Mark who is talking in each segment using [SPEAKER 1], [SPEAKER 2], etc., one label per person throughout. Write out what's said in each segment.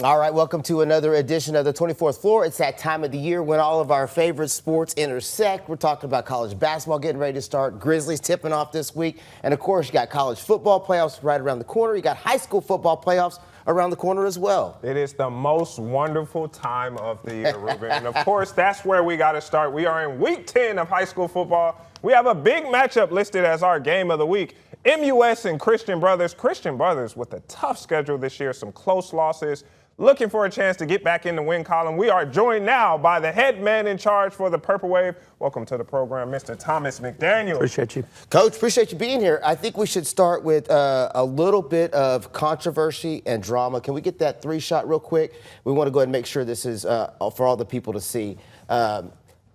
[SPEAKER 1] All right, welcome to another edition of the 24th Floor. It's that time of the year when all of our favorite sports intersect. We're talking about college basketball getting ready to start, Grizzlies tipping off this week, and of course you got college football playoffs right around the corner. You got high school football playoffs around the corner as well.
[SPEAKER 2] It is the most wonderful time of the year, Ruben. And of course, that's where we got to start. We are in week 10 of high school football. We have a big matchup listed as our game of the week. MUS and Christian Brothers. Christian Brothers with a tough schedule this year, some close losses. Looking for a chance to get back in the win column. We are joined now by the head man in charge for the Purple Wave. Welcome to the program, Mr. Thomas McDaniel.
[SPEAKER 3] Appreciate you.
[SPEAKER 1] Coach, appreciate you being here. I think we should start with a little bit of controversy and drama. Can we get that three-shot real quick? We want to go ahead and make sure this is for all the people to see.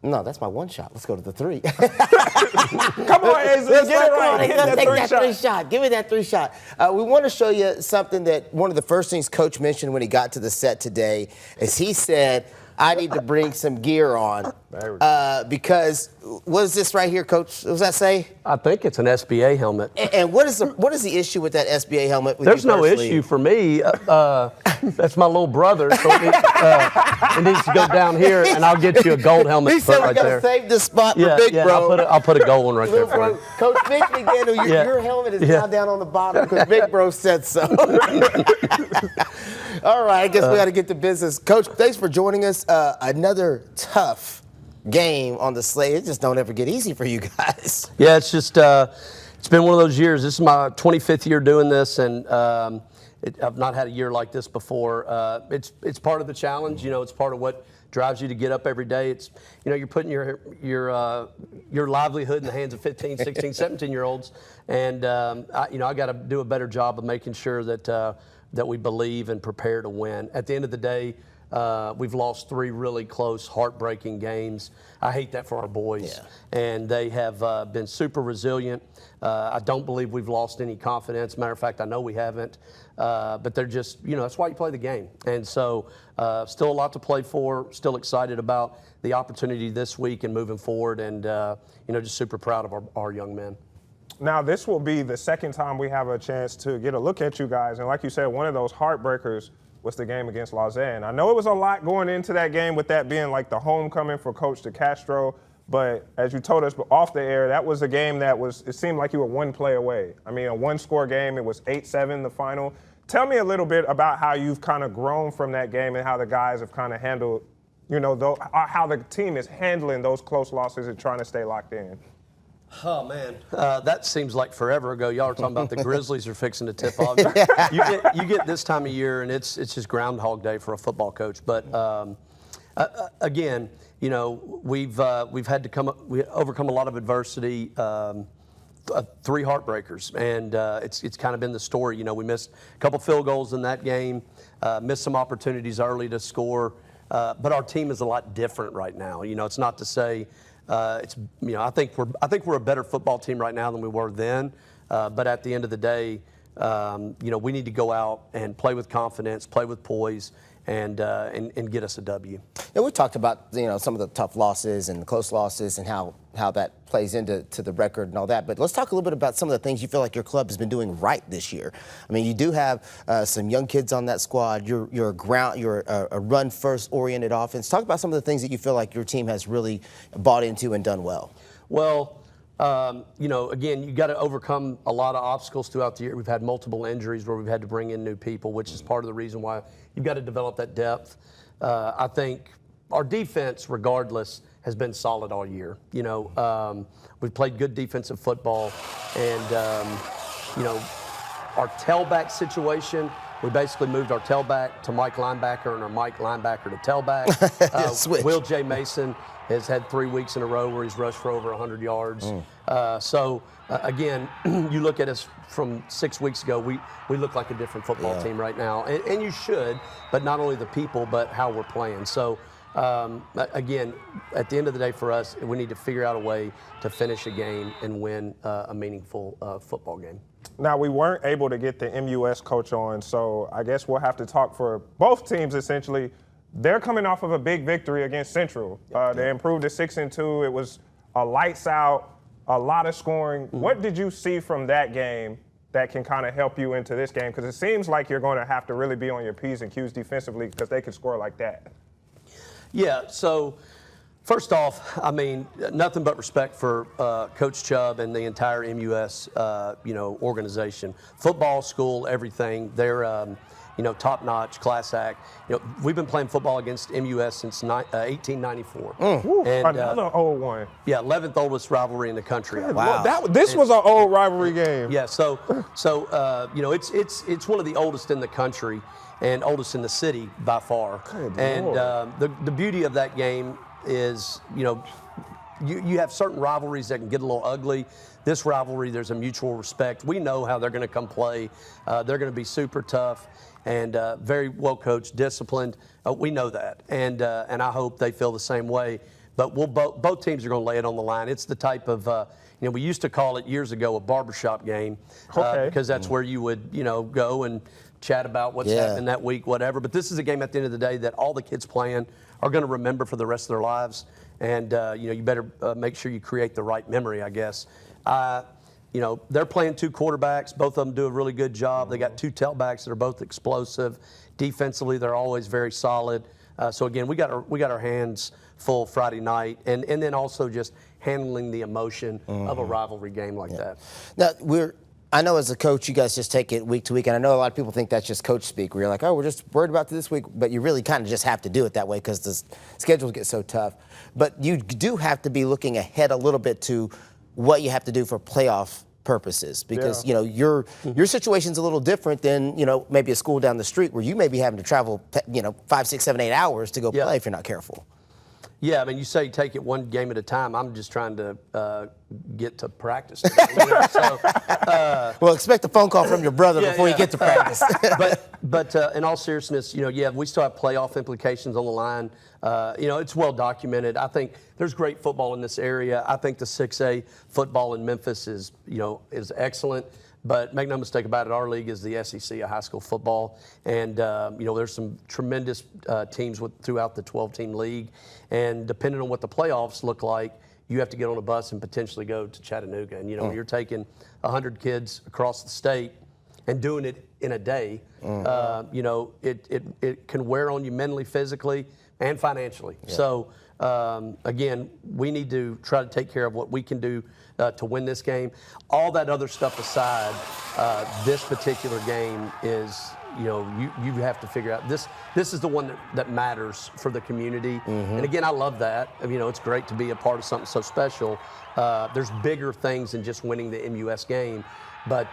[SPEAKER 1] No, that's my one shot. Let's go to the three.
[SPEAKER 2] Come on, Aza. Get it right.
[SPEAKER 1] Let's take that three shot. Give me that three shot. We want to show you something that one of the first things Coach mentioned when he got to the set today is he said, I need to bring some gear on because what is this right here, Coach? What does that say?
[SPEAKER 3] I think it's an SBA helmet.
[SPEAKER 1] And what is the issue with that SBA helmet? With
[SPEAKER 3] There's no issue for me. That's my little brother, so it needs to go down here, and I'll get you a gold helmet.
[SPEAKER 1] He said
[SPEAKER 3] right
[SPEAKER 1] we got to save this spot for Big Bro.
[SPEAKER 3] I'll put a gold one right there for you.
[SPEAKER 1] Coach Big McDaniel, your helmet is now down on the bottom because Big Bro said so. All right, I guess we got to get to business. Coach, thanks for joining us. Another tough game on the slate. It just don't ever get easy for you guys.
[SPEAKER 3] Yeah, it's just it's been one of those years. This is my 25th year doing this, and I've not had a year like this before. It's part of the challenge. You know, it's part of what drives you to get up every day. It's, you know, you're putting your livelihood in the hands of 15, 16, 17-year-olds, and I got to do a better job of making sure that we believe and prepare to win. At the end of the day, we've lost 3 really close, heartbreaking games. I hate that for our boys. Yeah. And they have been super resilient. I don't believe we've lost any confidence. Matter of fact, I know we haven't. But they're just, that's why you play the game. And so still a lot to play for, still excited about the opportunity this week and moving forward, and just super proud of our young men.
[SPEAKER 2] Now, this will be the second time we have a chance to get a look at you guys. And like you said, one of those heartbreakers was the game against Lausanne. I know it was a lot going into that game with that being like the homecoming for Coach DeCastro. But as you told us off the air, that was a game it seemed like you were one play away. I mean, a one-score game. It was 8-7 the final. Tell me a little bit about how you've kind of grown from that game and how the guys have kind of handled, how the team is handling those close losses and trying to stay locked in.
[SPEAKER 3] Oh, man. That seems like forever ago. Y'all are talking about the Grizzlies are fixing to tip off. You get this time of year, and it's just Groundhog Day for a football coach. But, again, we've had to overcome a lot of adversity, 3 heartbreakers, and it's kind of been the story. We missed a couple field goals in that game, missed some opportunities early to score, but our team is a lot different right now. It's not to say I think we're a better football team right now than we were then, but at the end of the day, we need to go out and play with confidence, play with poise, and get us a W.
[SPEAKER 1] And we talked about some of the tough losses and the close losses and how that plays into the record and all that. But let's talk a little bit about some of the things you feel like your club has been doing right this year. I mean, you do have some young kids on that squad. You're a run first oriented offense. Talk about some of the things that you feel like your team has really bought into and done well.
[SPEAKER 3] Well, again, you got to overcome a lot of obstacles throughout the year. We've had multiple injuries where we've had to bring in new people, which is part of the reason why you've got to develop that depth. I think our defense, regardless, has been solid all year. We've played good defensive football, and our tailback situation, we basically moved our tailback to Mike linebacker and our Mike linebacker to tailback. Will J. Mason has had 3 weeks in a row where he's rushed for over 100 yards. Again, you look at us from 6 weeks ago, we look like a different football team right now. And you should, but not only the people, but how we're playing. So, again, at the end of the day for us, we need to figure out a way to finish a game and win a meaningful football game.
[SPEAKER 2] Now, we weren't able to get the MUS coach on, so I guess we'll have to talk for both teams essentially. They're coming off of a big victory against Central. They improved to 6-2. It was a lights out, a lot of scoring. What did you see from that game that can kind of help you into this game? Because it seems like you're going to have to really be on your P's and Q's defensively because they can score like that.
[SPEAKER 3] Yeah, so first off, I mean, nothing but respect for Coach Chubb and the entire MUS, organization. Football, school, everything. They're, top-notch, class act. We've been playing football against MUS since 1894.
[SPEAKER 2] Another old one.
[SPEAKER 3] Yeah, 11th oldest rivalry in the country.
[SPEAKER 1] Wow.
[SPEAKER 2] This was an old rivalry game.
[SPEAKER 3] Yeah, so it's one of the oldest in the country and oldest in the city by far.
[SPEAKER 2] Good
[SPEAKER 3] and
[SPEAKER 2] Lord.
[SPEAKER 3] The beauty of that game is, you have certain rivalries that can get a little ugly. This rivalry, there's a mutual respect. We know how they're going to come play. They're going to be super tough and very well coached, disciplined. We know that, and I hope they feel the same way. But both teams are going to lay it on the line. It's the type of, we used to call it years ago a barbershop game, because that's where you would, go and chat about what's happening that week, whatever. But this is a game at the end of the day that all the kids playing are going to remember for the rest of their lives. And, you better make sure you create the right memory, I guess. They're playing two quarterbacks. Both of them do a really good job. They got two tailbacks that are both explosive. Defensively, they're always very solid. So again, we got our hands full Friday night, and then also just handling the emotion of a rivalry game like that.
[SPEAKER 1] Now, I know as a coach, you guys just take it week to week, and I know a lot of people think that's just coach speak, where you're like, oh, we're just worried about this week, but you really kind of just have to do it that way because the schedules get so tough. But you do have to be looking ahead a little bit to what you have to do for playoff purposes, because your situation's a little different than maybe a school down the street where you may be having to travel 5, 6, 7, 8 hours to go play if you're not careful.
[SPEAKER 3] Yeah, I mean, you say take it one game at a time. I'm just trying to get to practice today,
[SPEAKER 1] Well, expect a phone call from your brother before you get to practice.
[SPEAKER 3] but in all seriousness, we still have playoff implications on the line. It's well documented. I think there's great football in this area. I think the 6A football in Memphis is excellent. But make no mistake about it, our league is the SEC of high school football. And, there's some tremendous teams throughout the 12-team league. And depending on what the playoffs look like, you have to get on a bus and potentially go to Chattanooga. And, you're taking 100 kids across the state and doing it in a day. It can wear on you mentally, physically, and financially. Yeah. So, again, we need to try to take care of what we can do to win this game. All that other stuff aside, this particular game is, you have to figure out this is the one that matters for the community. And again, I love that. It's great to be a part of something so special. There's bigger things than just winning the MUS game. But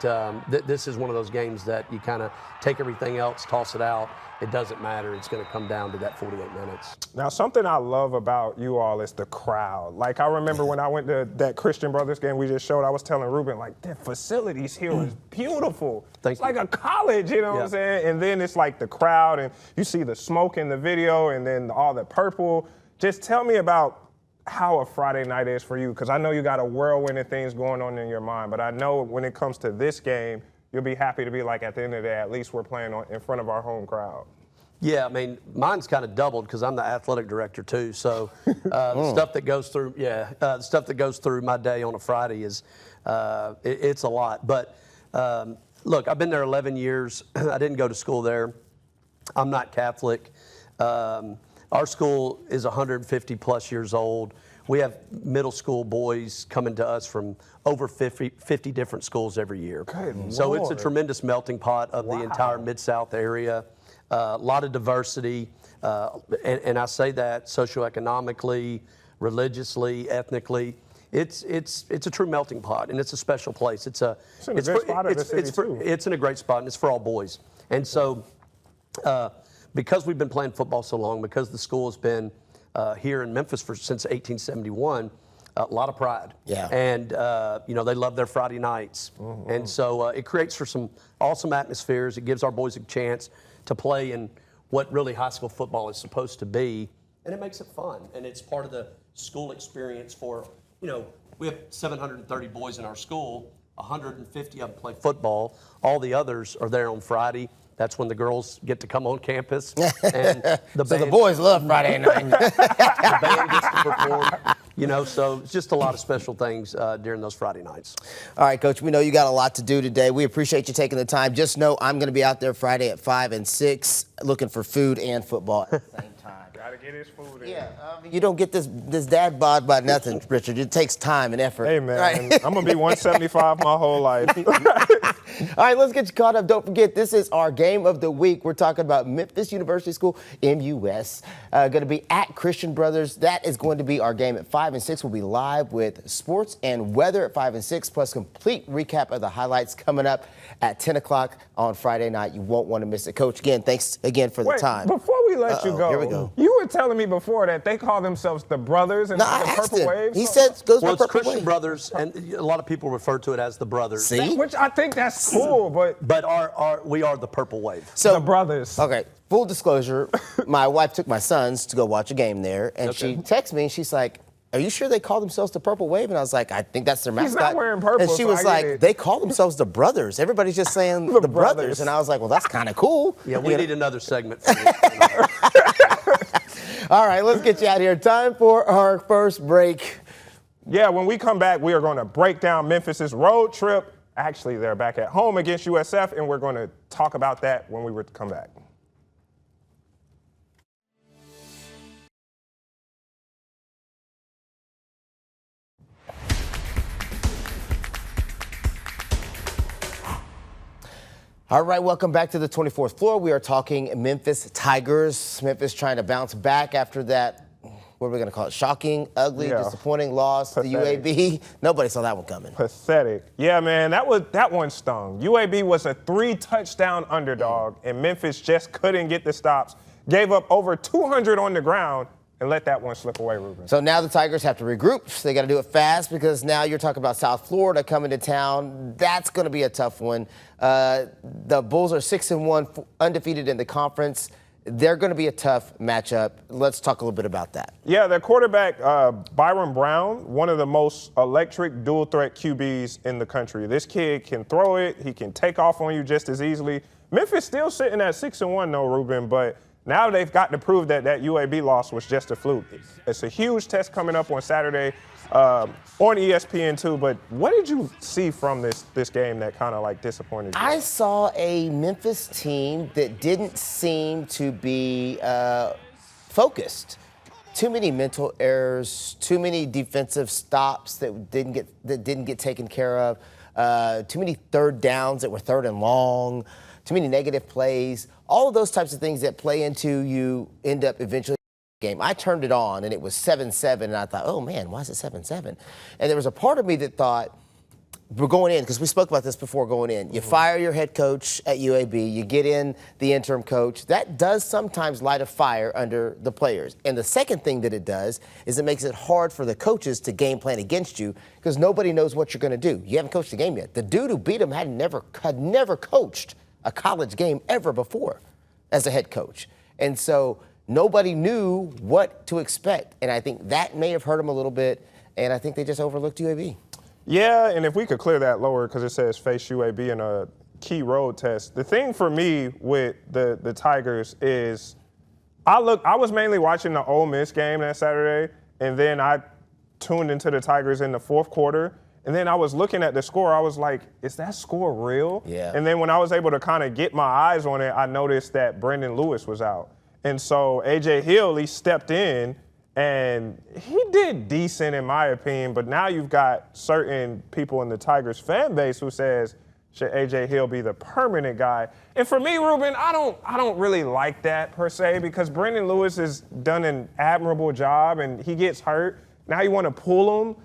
[SPEAKER 3] this is one of those games that you kind of take everything else, toss it out. It doesn't matter. It's going to come down to that 48 minutes.
[SPEAKER 2] Now, something I love about you all is the crowd. Like, I remember when I went to that Christian Brothers game we just showed, I was telling Ruben, like, the facilities here is beautiful. It's like a college, what I'm saying? And then it's like the crowd, and you see the smoke in the video, and then all the purple. Just tell me about how a Friday night is for you, because I know you got a whirlwind of things going on in your mind, but I know when it comes to this game, you'll be happy to be like, at the end of the day, at least we're playing in front of our home crowd.
[SPEAKER 3] Yeah, I mean, mine's kind of doubled because I'm the athletic director too. So the stuff that goes through, the stuff that goes through my day on a Friday is, it's a lot. But look, I've been there 11 years. I didn't go to school there. I'm not Catholic. Our school is 150 plus years old. We have middle school boys coming to us from over 50 different schools every year.
[SPEAKER 2] Good
[SPEAKER 3] so
[SPEAKER 2] Lord.
[SPEAKER 3] It's a tremendous melting pot of the entire Mid-South area. A lot of diversity, and I say that socioeconomically, religiously, ethnically. It's a true melting pot, and it's a special place. It's in a great spot in the city too. It's in a great spot, and it's for all boys. And so, because we've been playing football so long, because the school has been here in Memphis since 1871, a lot of pride. Yeah. And they love their Friday nights, and so it creates for some awesome atmospheres. It gives our boys a chance to play in what really high school football is supposed to be, and it makes it fun. And it's part of the school experience for, we have 730 boys in our school, 150 of them play football. All the others are there on Friday. That's when the girls get to come on campus. And the
[SPEAKER 1] boys love Friday night.
[SPEAKER 3] The band gets to perform. So it's just a lot of special things during those Friday nights.
[SPEAKER 1] All right, Coach, we know you got a lot to do today. We appreciate you taking the time. Just know I'm going to be out there Friday at 5 and 6 looking for food and football at the same time.
[SPEAKER 2] Gotta get his food in.
[SPEAKER 1] Yeah, you don't get this dad bod by nothing, Richard. It takes time and effort.
[SPEAKER 2] Hey, man,
[SPEAKER 1] right?
[SPEAKER 2] I'm going to be 175 my whole life.
[SPEAKER 1] All right, let's get you caught up. Don't forget, this is our game of the week. We're talking about Memphis University School, MUS. Going to be at Christian Brothers. That is going to be our game at 5 and 6. We'll be live with sports and weather at 5 and 6, plus complete recap of the highlights coming up at 10 o'clock on Friday night. You won't want to miss it. Coach, again, thanks again for the time.
[SPEAKER 2] Before we let you go,
[SPEAKER 1] here we go.
[SPEAKER 2] You were telling me before that they call themselves the Brothers and
[SPEAKER 1] No,
[SPEAKER 2] the
[SPEAKER 1] I asked
[SPEAKER 2] Purple
[SPEAKER 1] him.
[SPEAKER 2] Wave.
[SPEAKER 1] He said goes by
[SPEAKER 3] Well, it's
[SPEAKER 1] Purple
[SPEAKER 3] Christian
[SPEAKER 1] Wave.
[SPEAKER 3] Brothers, and a lot of people refer to it as the Brothers.
[SPEAKER 1] See?
[SPEAKER 2] Which I think that's cool, but
[SPEAKER 3] we are the Purple Wave.
[SPEAKER 1] So,
[SPEAKER 2] the Brothers.
[SPEAKER 1] Okay, full disclosure, my wife took my sons to go watch a game there, and she texted me, and she's like, are you sure they call themselves the Purple Wave? And I was like, I think that's their mascot.
[SPEAKER 2] He's not wearing purple,
[SPEAKER 1] and she
[SPEAKER 2] so
[SPEAKER 1] was
[SPEAKER 2] I
[SPEAKER 1] like,
[SPEAKER 2] get it.
[SPEAKER 1] they call themselves the Brothers. Everybody's just saying the brothers. And I was like, well, that's kind of cool.
[SPEAKER 3] Yeah, we need another segment for this.
[SPEAKER 1] All right, let's get you out of here. Time for our first break.
[SPEAKER 2] Yeah, when we come back, we are going to break down Memphis's road trip. Actually, they're back at home against USF, and we're going to talk about that when we come back.
[SPEAKER 1] All right, welcome back to the 24th floor. We are talking Memphis Tigers. Memphis trying to bounce back after that, what are we going to call it, shocking, ugly, disappointing loss
[SPEAKER 2] Pathetic.
[SPEAKER 1] to UAB. Nobody saw that one coming.
[SPEAKER 2] Pathetic. Yeah, man, that one stung. UAB was a 3-touchdown underdog, and Memphis just couldn't get the stops. Gave up over 200 on the ground and let that one slip away, Ruben.
[SPEAKER 1] So now the Tigers have to regroup. They got to do it fast because now you're talking about South Florida coming to town. That's going to be a tough one. The Bulls are 6-1, undefeated in the conference. They're going to be a tough matchup. Let's talk a little bit about that.
[SPEAKER 2] Yeah, their quarterback, Byron Brown, one of the most electric dual-threat QBs in the country. This kid can throw it. He can take off on you just as easily. Memphis still sitting at 6-1, though, Ruben, but now they've got to prove that UAB loss was just a fluke. It's a huge test coming up on Saturday on ESPN2, but what did you see from this game that kind of like disappointed you?
[SPEAKER 1] I saw a Memphis team that didn't seem to be focused. Too many mental errors, too many defensive stops that didn't get taken care of, too many third downs that were third and long, too many negative plays, all of those types of things that play into you end up eventually game. I turned it on and it was 7-7 and I thought, oh man, why is it 7-7? And there was a part of me that thought, we're going in, because we spoke about this before going in. You fire your head coach at UAB, you get in the interim coach. That does sometimes light a fire under the players. And the second thing that it does is it makes it hard for the coaches to game plan against you because nobody knows what you're going to do. You haven't coached the game yet. The dude who beat him had never coached a college game ever before as a head coach. And so nobody knew what to expect. And I think that may have hurt him a little bit. And I think they just overlooked UAB.
[SPEAKER 2] Yeah, and if we could clear that lower because it says face UAB in a key road test. The thing for me with the Tigers is I was mainly watching the Ole Miss game that Saturday, and then I tuned into the Tigers in the fourth quarter. And then I was looking at the score. I was like, is that score real?
[SPEAKER 1] Yeah.
[SPEAKER 2] And then when I was able to kind of get my eyes on it, I noticed that Brendan Lewis was out. And so A.J. Hill, he stepped in, and he did decent in my opinion. But now you've got certain people in the Tigers fan base who says, should A.J. Hill be the permanent guy? And for me, Ruben, I don't really like that per se because Brendan Lewis has done an admirable job, and he gets hurt. Now you want to pull him.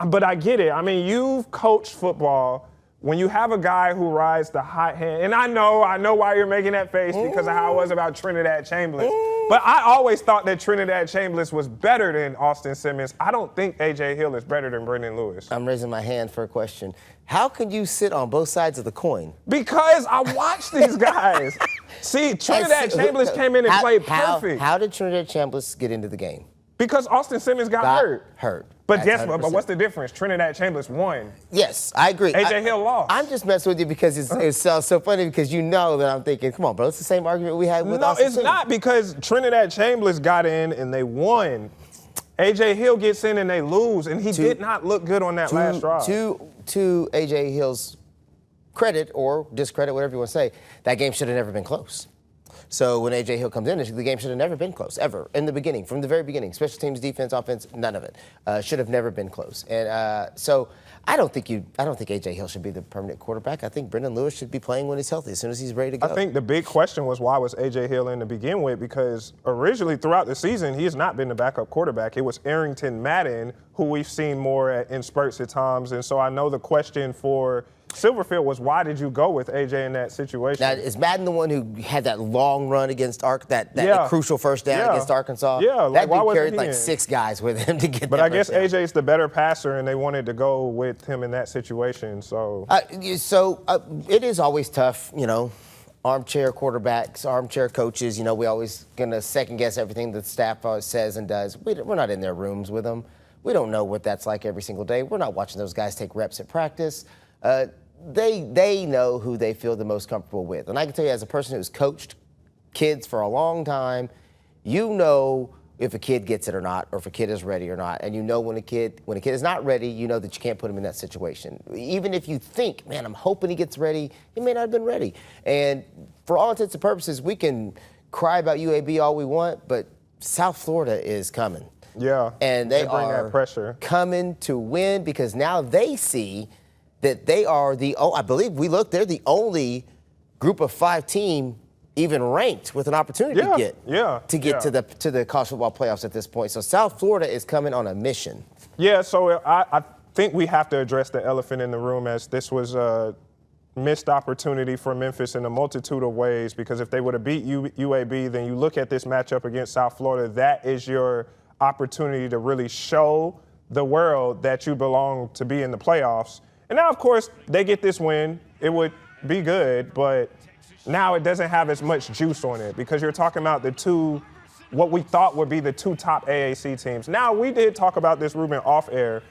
[SPEAKER 2] But I get it. I mean, you've coached football. When you have a guy who rides the hot hand, and I know why you're making that face because of how it was about Trinidad Chambliss. But I always thought that Trinidad Chambliss was better than Austin Simmons. I don't think A.J. Hill is better than Brendan Lewis.
[SPEAKER 1] I'm raising my hand for a question. How can you sit on both sides of the coin?
[SPEAKER 2] Because I watched these guys. See, Trinidad Chambliss came in and played perfect.
[SPEAKER 1] How did Trinidad Chambliss get into the game?
[SPEAKER 2] Because Austin Simmons got hurt. But
[SPEAKER 1] That's
[SPEAKER 2] guess what? But what's the difference? Trinidad Chambliss won.
[SPEAKER 1] Yes, I agree.
[SPEAKER 2] A.J. Hill lost.
[SPEAKER 1] I'm just messing with you because it sounds so funny because you know that I'm thinking, come on, bro, it's the same argument we had with Austin Simmons.
[SPEAKER 2] No, it's not because Trinidad Chambliss got in and they won. A.J. Hill gets in and they lose, and he did not look good on that last drive.
[SPEAKER 1] To A.J. Hill's credit or discredit, whatever you want to say, that game should have never been close. So when A.J. Hill comes in, the game should have never been close, ever, in the beginning, from the very beginning. Special teams, defense, offense, none of it. Should have never been close. And so I don't think A.J. Hill should be the permanent quarterback. I think Brendan Lewis should be playing when he's healthy, as soon as he's ready to go.
[SPEAKER 2] I think the big question was, why was A.J. Hill in to begin with? Because originally throughout the season, he has not been the backup quarterback. It was Arrington Madden, who we've seen more in spurts at times. And so I know the question for Silverfield was, why did you go with A.J. in that situation?
[SPEAKER 1] Now, is Madden the one who had that long run against that crucial first down against Arkansas?
[SPEAKER 2] Yeah,
[SPEAKER 1] that
[SPEAKER 2] why
[SPEAKER 1] dude carried
[SPEAKER 2] wasn't he
[SPEAKER 1] like
[SPEAKER 2] in?
[SPEAKER 1] 6 guys with him to get
[SPEAKER 2] But
[SPEAKER 1] that
[SPEAKER 2] I guess
[SPEAKER 1] first down.
[SPEAKER 2] A.J.'s the better passer, and they wanted to go with him in that situation. So
[SPEAKER 1] It is always tough, armchair quarterbacks, armchair coaches, we always going to second guess everything the staff says and does. We're not in their rooms with them. We don't know what that's like every single day. We're not watching those guys take reps at practice. They know who they feel the most comfortable with. And I can tell you, as a person who's coached kids for a long time, you know if a kid gets it or not, or if a kid is ready or not. And you know when a kid is not ready, you know that you can't put him in that situation. Even if you think, man, I'm hoping he gets ready, he may not have been ready. And for all intents and purposes, we can cry about UAB all we want, but South Florida is coming.
[SPEAKER 2] Yeah,
[SPEAKER 1] and they
[SPEAKER 2] bring
[SPEAKER 1] are
[SPEAKER 2] that pressure.
[SPEAKER 1] Coming to win, because now they see that they are I believe they're the only group of 5 team even ranked with an opportunity to get to the college football playoffs at this point. So South Florida is coming on a mission.
[SPEAKER 2] Yeah, so I think we have to address the elephant in the room, as this was a missed opportunity for Memphis in a multitude of ways, because if they would have beat UAB, then you look at this matchup against South Florida, that is your opportunity to really show the world that you belong to be in the playoffs. And now, of course, they get this win. It would be good, but now it doesn't have as much juice on it, because you're talking about what we thought would be the 2 top AAC teams. Now, we did talk about this, Ruben, off air.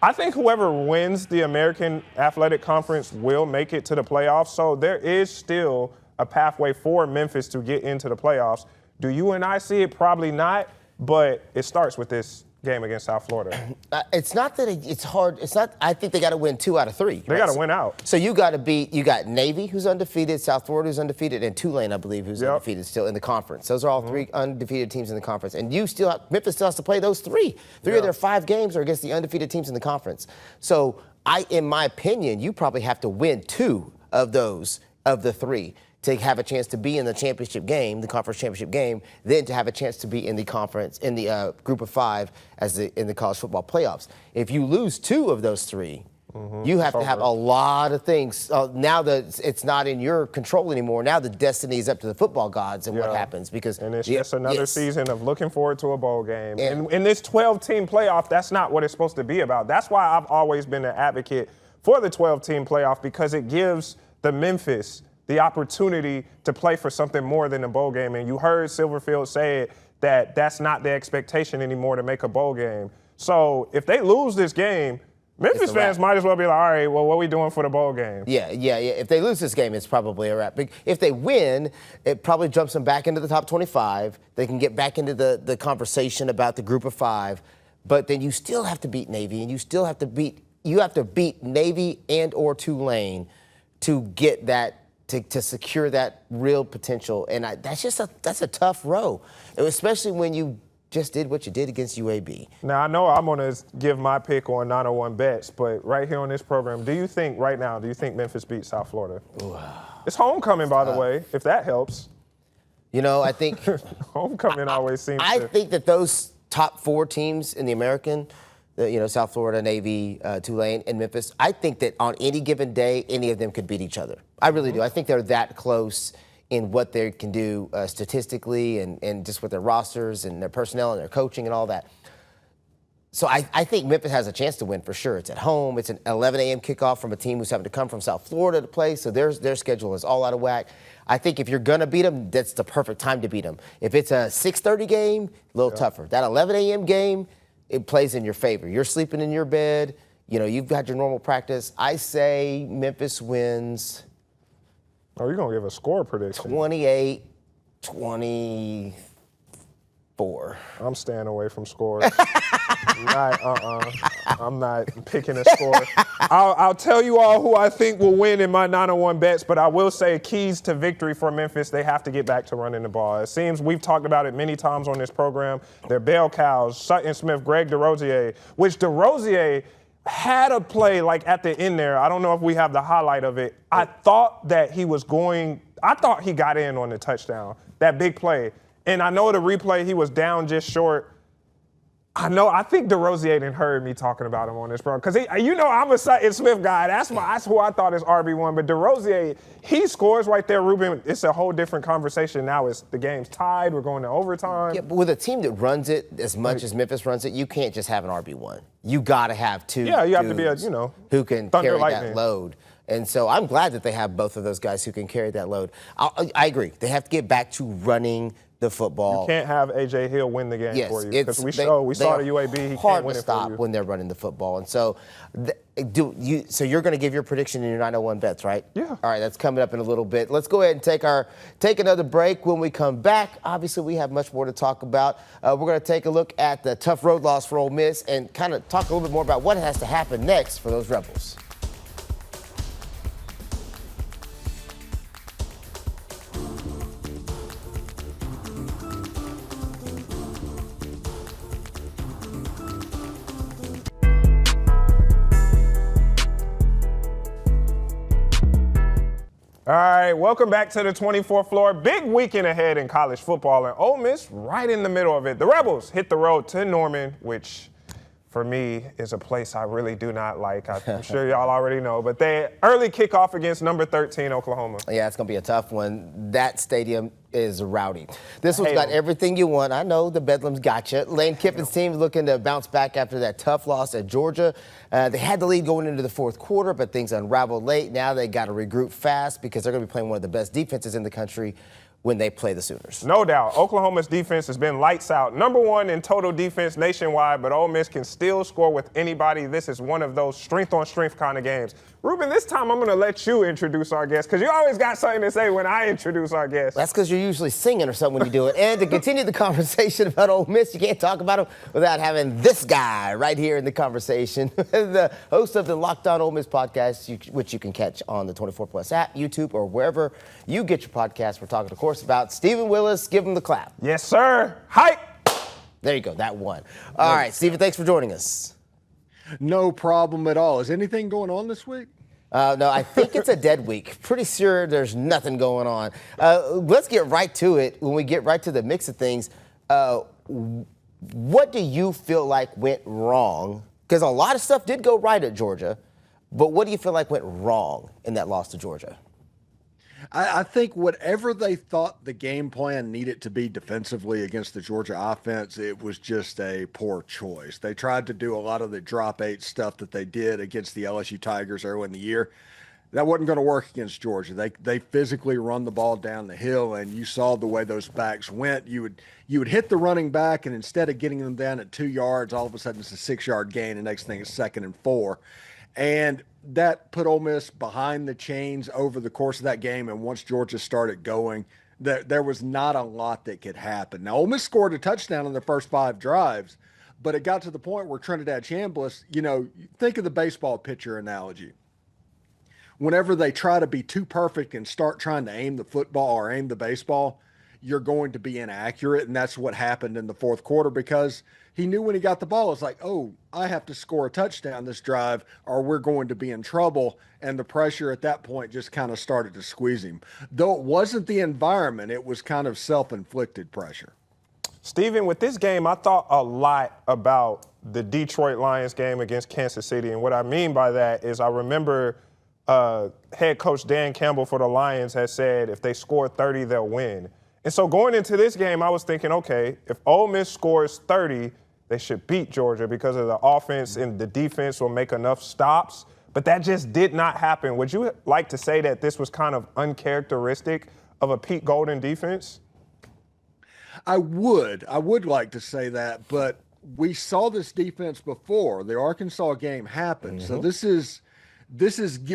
[SPEAKER 2] I think whoever wins the American Athletic Conference will make it to the playoffs. So there is still a pathway for Memphis to get into the playoffs. Do you and I see it? Probably not, but it starts with this game against South Florida.
[SPEAKER 1] It's not that it's hard. It's not. I think they got to win 2 out of 3.
[SPEAKER 2] They got to win out.
[SPEAKER 1] So you got Navy, who's undefeated, South Florida, who's undefeated, and Tulane, I believe, who's undefeated still in the conference. Those are all 3 undefeated teams in the conference. And Memphis still has to play those 3. 3 of their 5 games are against the undefeated teams in the conference. So in my opinion, you probably have to win 2 of those, of the 3, to have a chance to be in the championship game, the conference championship game, then to have a chance to be in the conference, in the group of 5 in the college football playoffs. If you lose 2 of those 3, you have to have a lot of things. Now that it's not in your control anymore, now the destiny is up to the football gods and what happens.
[SPEAKER 2] And it's just another season of looking forward to a bowl game. And in this 12-team playoff, that's not what it's supposed to be about. That's why I've always been an advocate for the 12-team playoff, because it gives the Memphis the opportunity to play for something more than a bowl game. And you heard Silverfield say it, that that's not the expectation anymore to make a bowl game. So if they lose this game, Memphis fans might as well be like, all right, well, what are we doing for the bowl game?
[SPEAKER 1] Yeah. If they lose this game, it's probably a wrap. If they win, it probably jumps them back into the top 25. They can get back into the conversation about the group of 5. But then you still have to beat Navy, and you have to beat Navy and or Tulane to get that, to secure that real potential. And that's a tough row, especially when you just did what you did against UAB.
[SPEAKER 2] Now, I know I'm going to give my pick on 901 bets, but right here on this program, do you think Memphis beats South Florida? Ooh. It's homecoming, by the way, if that helps.
[SPEAKER 1] I think
[SPEAKER 2] homecoming always seems
[SPEAKER 1] I think that those top 4 teams in the American, South Florida, Navy, Tulane, and Memphis, I think that on any given day, any of them could beat each other. I really do. I think they're that close in what they can do statistically and just with their rosters and their personnel and their coaching and all that. So I think Memphis has a chance to win for sure. It's at home. It's an 11 a.m. kickoff from a team who's having to come from South Florida to play, so their schedule is all out of whack. I think if you're going to beat them, that's the perfect time to beat them. If it's a 6:30 game, a little tougher. That 11 a.m. game, it plays in your favor. You're sleeping in your bed. You've got your normal practice. I say Memphis wins.
[SPEAKER 2] Oh, you're going to give a score prediction.
[SPEAKER 1] 28-23.
[SPEAKER 2] I'm staying away from scores. I'm not picking a score. I'll tell you all who I think will win in my 901 bets, but I will say keys to victory for Memphis, they have to get back to running the ball. It seems we've talked about it many times on this program. They're bell cows, Sutton Smith, Greg DeRozier, which DeRozier had a play like at the end there. I don't know if we have the highlight of it. I thought he got in on the touchdown, that big play. And I know the replay, he was down just short. I think DeRozier didn't heard me talking about him on this program. Because, I'm a Sutton Smith guy. That's who I thought is RB1. But DeRozier, he scores right there, Ruben. It's a whole different conversation now. The game's tied. We're going to overtime.
[SPEAKER 1] Yeah, but with a team that runs it as much as Memphis runs it, you can't just have an RB1. You got to have two.
[SPEAKER 2] Yeah, you have to be
[SPEAKER 1] who can carry that load. And so I'm glad that they have both of those guys who can carry that load. I agree. They have to get back to running the football.
[SPEAKER 2] You can't have A.J. Hill win the game for you. Because we saw the UAB, he can't win it for you. Hard to stop
[SPEAKER 1] when they're running the football. And so so you're going to give your prediction in your 901 bets, right?
[SPEAKER 2] Yeah.
[SPEAKER 1] All right, that's coming up in a little bit. Let's go ahead and take another break. When we come back, obviously we have much more to talk about. We're going to take a look at the tough road loss for Ole Miss and kind of talk a little bit more about what has to happen next for those Rebels.
[SPEAKER 2] All right, welcome back to the 24th floor. Big weekend ahead in college football, and Ole Miss right in the middle of it. The Rebels hit the road to Norman, which for me is a place I really do not like. I'm sure y'all already know, but they early kickoff against number 13 Oklahoma.
[SPEAKER 1] Yeah, it's going to be a tough one. That stadium is rowdy. This one's got everything you want. I know the Bedlam's got you. Lane Kiffin's team looking to bounce back after that tough loss at Georgia. They had the lead going into the fourth quarter, but things unraveled late. Now they got to regroup fast because they're going to be playing one of the best defenses in the country when they play the Sooners.
[SPEAKER 2] No doubt. Oklahoma's defense has been lights out. Number one in total defense nationwide, but Ole Miss can still score with anybody. This is one of those strength-on-strength kind of games. Ruben, this time I'm going to let you introduce our guest because you always got something to say when I introduce our guest.
[SPEAKER 1] That's because you're usually singing or something when you do it. And to continue the conversation about Ole Miss, you can't talk about them without having this guy right here in the conversation, the host of the Locked On Ole Miss podcast, which you can catch on the 24 Plus app, YouTube, or wherever you get your podcast. We're talking, of course, about Stephen Willis. Give him the clap.
[SPEAKER 2] Yes, sir. Hype.
[SPEAKER 1] There you go. That one. All right, Stephen, thanks for joining us.
[SPEAKER 4] No problem at all. Is anything going on this week?
[SPEAKER 1] No, I think it's a dead week. Pretty sure there's nothing going on. Let's get right to it. When we get right to the mix of things, what do you feel like went wrong? Because a lot of stuff did go right at Georgia, but what do you feel like went wrong in that loss to Georgia?
[SPEAKER 4] I think whatever they thought the game plan needed to be defensively against the Georgia offense, it was just a poor choice. They tried to do a lot of the drop 8 stuff that they did against the LSU Tigers early in the year. That wasn't going to work against Georgia. They physically run the ball down the hill, and you saw the way those backs went. You would hit the running back, and instead of getting them down at 2 yards, all of a sudden it's a 6-yard gain, and next thing is 2nd and 4. And that put Ole Miss behind the chains over the course of that game. And once Georgia started going, there was not a lot that could happen. Now, Ole Miss scored a touchdown in their first 5 drives, but it got to the point where Trinidad Chambliss, think of the baseball pitcher analogy. Whenever they try to be too perfect and start trying to aim the football or aim the baseball, you're going to be inaccurate. And that's what happened in the fourth quarter because he knew when he got the ball, it's like, oh, I have to score a touchdown this drive or we're going to be in trouble. And the pressure at that point just kind of started to squeeze him. Though it wasn't the environment, it was kind of self-inflicted pressure.
[SPEAKER 2] Stephen, with this game, I thought a lot about the Detroit Lions game against Kansas City. And what I mean by that is I remember head coach Dan Campbell for the Lions has said if they score 30, they'll win. And so going into this game, I was thinking, okay, if Ole Miss scores 30, they should beat Georgia because of the offense and the defense will make enough stops. But that just did not happen. Would you like to say that this was kind of uncharacteristic of a Pete Golden defense?
[SPEAKER 4] I would like to say that, but we saw this defense before. The Arkansas game happened. So this is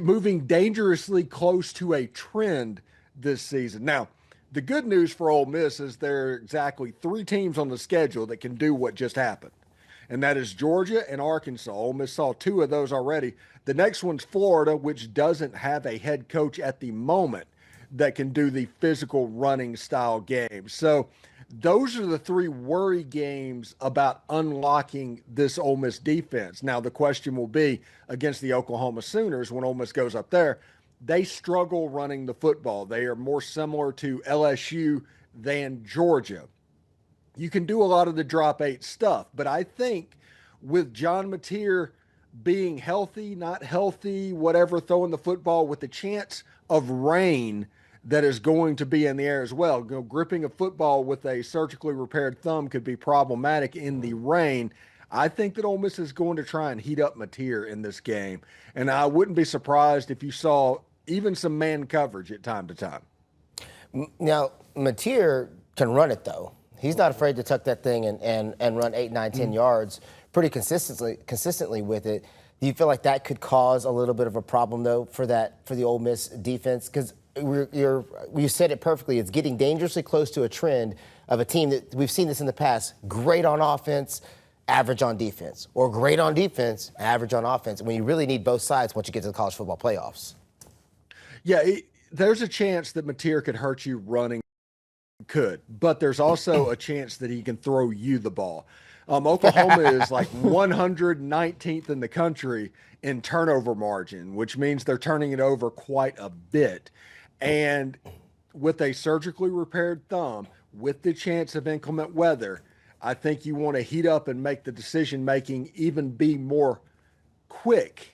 [SPEAKER 4] moving dangerously close to a trend this season. Now, The good news for Ole Miss is there are exactly 3 teams on the schedule that can do what just happened, and that is Georgia and Arkansas. Ole Miss saw 2 of those already. The next one's Florida, which doesn't have a head coach at the moment that can do the physical running style game. So those are the 3 worry games about unlocking this Ole Miss defense. Now, the question will be against the Oklahoma Sooners when Ole Miss goes up there. They struggle running the football. They are more similar to LSU than Georgia. You can do a lot of the drop 8 stuff, but I think with John Mateer being healthy, not healthy, whatever, throwing the football with the chance of rain that is going to be in the air as well. You know, gripping a football with a surgically repaired thumb could be problematic in the rain. I think that Ole Miss is going to try and heat up Mateer in this game, and I wouldn't be surprised if you saw even some man coverage at time to time.
[SPEAKER 1] Now, Mateer can run it, though. He's not afraid to tuck that thing and run 8, 9, 10 yards pretty consistently with it. Do you feel like that could cause a little bit of a problem, though, for the Ole Miss defense? Because you said it perfectly. It's getting dangerously close to a trend of a team that we've seen this in the past, great on offense, average on defense, or great on defense, average on offense, when you really need both sides once you get to the college football playoffs.
[SPEAKER 4] Yeah, there's a chance that Mateer could hurt you running, but there's also a chance that he can throw you the ball. Oklahoma is like 119th in the country in turnover margin, which means they're turning it over quite a bit. And with a surgically repaired thumb, with the chance of inclement weather, I think you want to heat up and make the decision-making even be more quick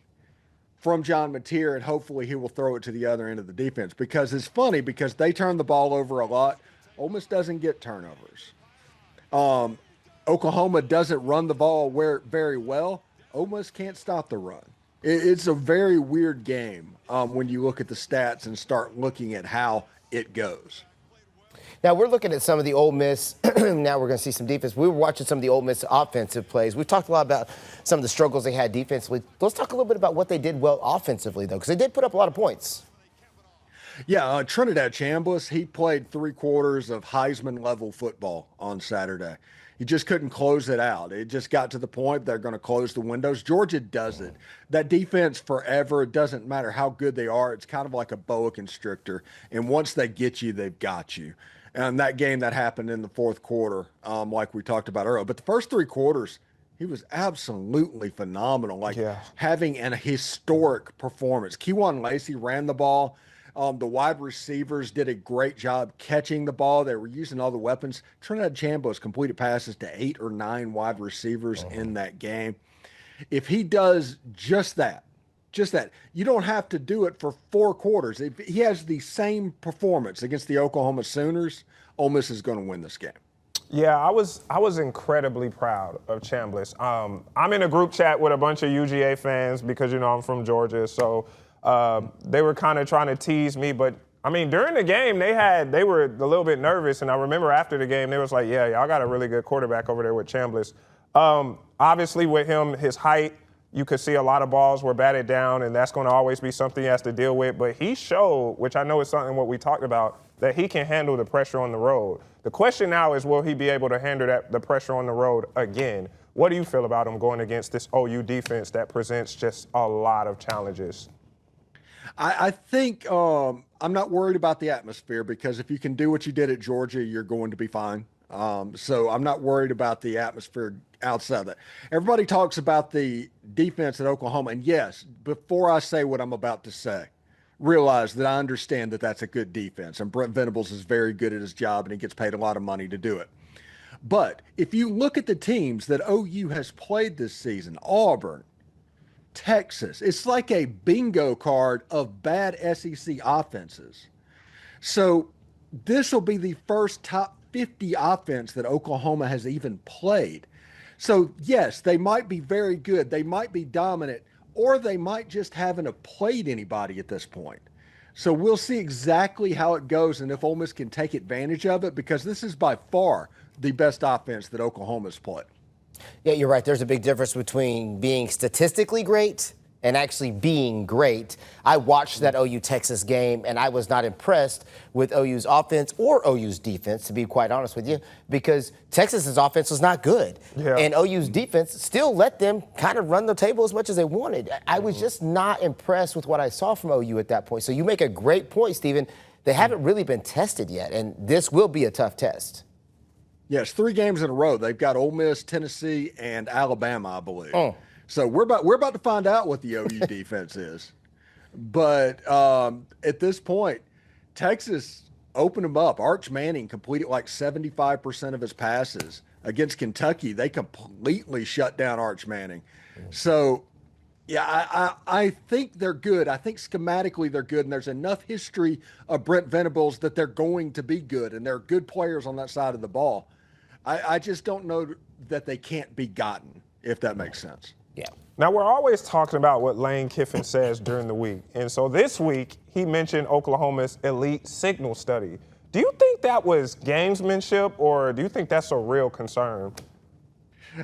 [SPEAKER 4] from John Mateer, and hopefully he will throw it to the other end of the defense. Because it's funny, because they turn the ball over a lot. Ole Miss doesn't get turnovers. Oklahoma doesn't run the ball very well. Ole Miss can't stop the run. It's a very weird game when you look at the stats and start looking at how it goes.
[SPEAKER 1] Now, we're looking at some of the Ole Miss. Now we're going to see some defense. We were watching some of the Ole Miss offensive plays. We've talked a lot about some of the struggles they had defensively. Let's talk a little bit about what they did well offensively, though, because they did put up a lot of points.
[SPEAKER 4] Yeah, Trinidad Chambliss, he played 3/4 of Heisman-level football on Saturday. He just couldn't close it out. It just got to the point they're going to close the windows. Georgia does it. That defense forever, it doesn't matter how good they are. It's kind of like a boa constrictor. And once they get you, they've got you. And that game that happened in the 4th quarter, like we talked about earlier. But the first 3 quarters, he was absolutely phenomenal. Having an historic performance. Kejuan Lacey ran the ball. The wide receivers did a great job catching the ball. They were using all the weapons. Trinidad Chambliss completed passes to 8 or 9 wide receivers in that game. If he does just that, you don't have to do it for 4 quarters. If he has the same performance against the Oklahoma Sooners, Ole Miss is going to win this game.
[SPEAKER 2] Yeah, I was incredibly proud of Chambliss. I'm in a group chat with a bunch of UGA fans because, I'm from Georgia, so they were kind of trying to tease me, but I mean, during the game, they were a little bit nervous, and I remember after the game, they was like, yeah, y'all got a really good quarterback over there with Chambliss. Obviously, with him, his height, you could see a lot of balls were batted down, and that's going to always be something he has to deal with. But he showed, which I know is something what we talked about, that he can handle the pressure on the road. The question now is, will he be able to handle the pressure on the road again? What do you feel about him going against this OU defense that presents just a lot of challenges?
[SPEAKER 4] I think I'm not worried about the atmosphere, because if you can do what you did at Georgia, you're going to be fine. So I'm not worried about the atmosphere outside of that. Everybody talks about the defense at Oklahoma. And yes, before I say what I'm about to say, realize that I understand that that's a good defense. And Brent Venables is very good at his job, and he gets paid a lot of money to do it. But if you look at the teams that OU has played this season, Auburn, Texas, it's like a bingo card of bad SEC offenses. So this will be the first top 50 offense that Oklahoma has even played. So yes, they might be very good. They might be dominant, or they might just haven't played anybody at this point. So we'll see exactly how it goes and if Ole Miss can take advantage of it, because this is by far the best offense that Oklahoma's played.
[SPEAKER 1] Yeah, you're right. There's a big difference between being statistically great and actually being great. I watched that OU Texas game, and I was not impressed with OU's offense or OU's defense, to be quite honest with you, because Texas's offense was not good.
[SPEAKER 2] Yeah.
[SPEAKER 1] And OU's defense still let them kind of run the table as much as they wanted. I was just not impressed with what I saw from OU at that point. So you make a great point, Stephen. They haven't really been tested yet, and this will be a tough test.
[SPEAKER 4] Yes, 3 games in a row. They've got Ole Miss, Tennessee, and Alabama, I believe.
[SPEAKER 1] Oh.
[SPEAKER 4] So we're about to find out what the OU defense is. But at this point, Texas opened them up. Arch Manning completed like 75% of his passes. Against Kentucky, they completely shut down Arch Manning. So, yeah, I think they're good. I think schematically they're good, and there's enough history of Brent Venables that they're going to be good, and they're good players on that side of the ball. I just don't know that they can't be gotten, if that makes sense.
[SPEAKER 1] Yeah.
[SPEAKER 2] Now, we're always talking about what Lane Kiffin says during the week. And so this week, he mentioned Oklahoma's elite signal study. Do you think that was gamesmanship, or do you think that's a real concern?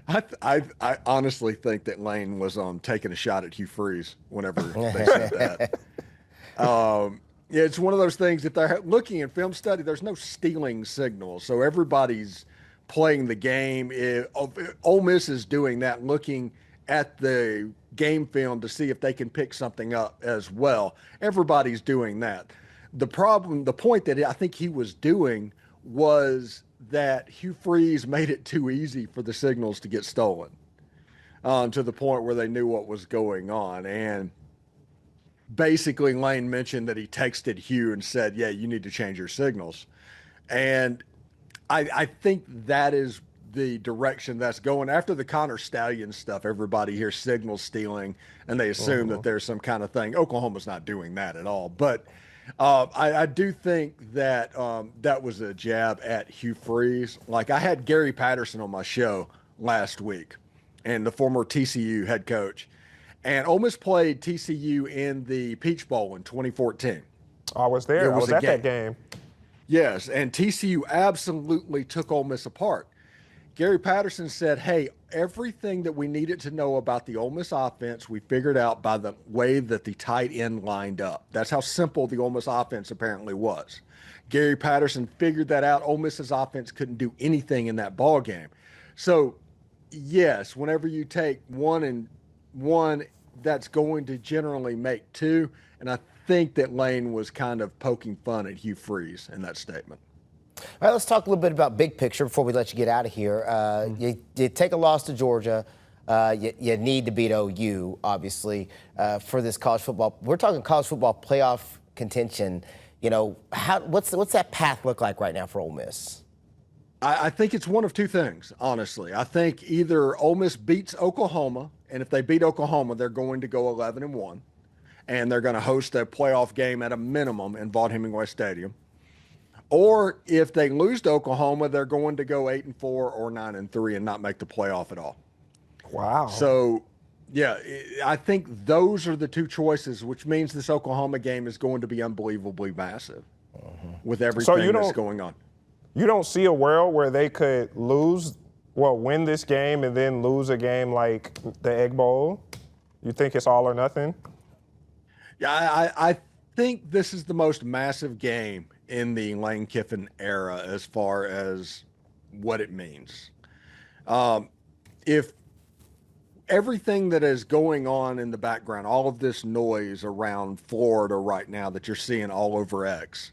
[SPEAKER 4] I honestly think that Lane was taking a shot at Hugh Freeze whenever they said that. Yeah, it's one of those things, if they're looking at film study, there's no stealing signals. So everybody's playing the game. Ole Miss is doing that, looking at the game film to see if they can pick something up as well. Everybody's doing that. The point that I think he was doing was that Hugh Freeze made it too easy for the signals to get stolen, to the point where they knew what was going on. And basically Lane mentioned that he texted Hugh and said, yeah, you need to change your signals. And I think that is the direction that's going. After the Connor Stallion stuff, everybody hears signal stealing, and they assume that there's some kind of thing. Oklahoma's not doing that at all. But I do think that that was a jab at Hugh Freeze. Like, I had Gary Patterson on my show last week, and the former TCU head coach. And Ole Miss played TCU in the Peach Bowl in 2014.
[SPEAKER 2] I was there. I was at that game.
[SPEAKER 4] Yes, and TCU absolutely took Ole Miss apart. Gary Patterson said, hey, everything that we needed to know about the Ole Miss offense, we figured out by the way that the tight end lined up. That's how simple the Ole Miss offense apparently was. Gary Patterson figured that out. Ole Miss's offense couldn't do anything in that ball game. So, yes, whenever you take one and one, that's going to generally make 2. And I think that Lane was kind of poking fun at Hugh Freeze in that statement.
[SPEAKER 1] All right, let's talk a little bit about big picture before we let you get out of here. You take a loss to Georgia. You need to beat OU, obviously, for this college football. We're talking college football playoff contention. You know, what's that path look like right now for Ole Miss?
[SPEAKER 4] I think it's one of 2 things, honestly. I think either Ole Miss beats Oklahoma, and if they beat Oklahoma, they're going to go 11-1, and they're going to host a playoff game at a minimum in Vaught-Hemingway Stadium. Or if they lose to Oklahoma, they're going to go 8-4 or 9-3 and not make the playoff at all.
[SPEAKER 2] Wow.
[SPEAKER 4] So, yeah, I think those are the 2 choices, which means this Oklahoma game is going to be unbelievably massive with everything that's going on.
[SPEAKER 2] You don't see a world where they could win this game and then lose a game like the Egg Bowl? You think it's all or nothing?
[SPEAKER 4] Yeah, I think this is the most massive game in the Lane Kiffin era as far as what it means. If everything that is going on in the background, all of this noise around Florida right now that you're seeing all over X,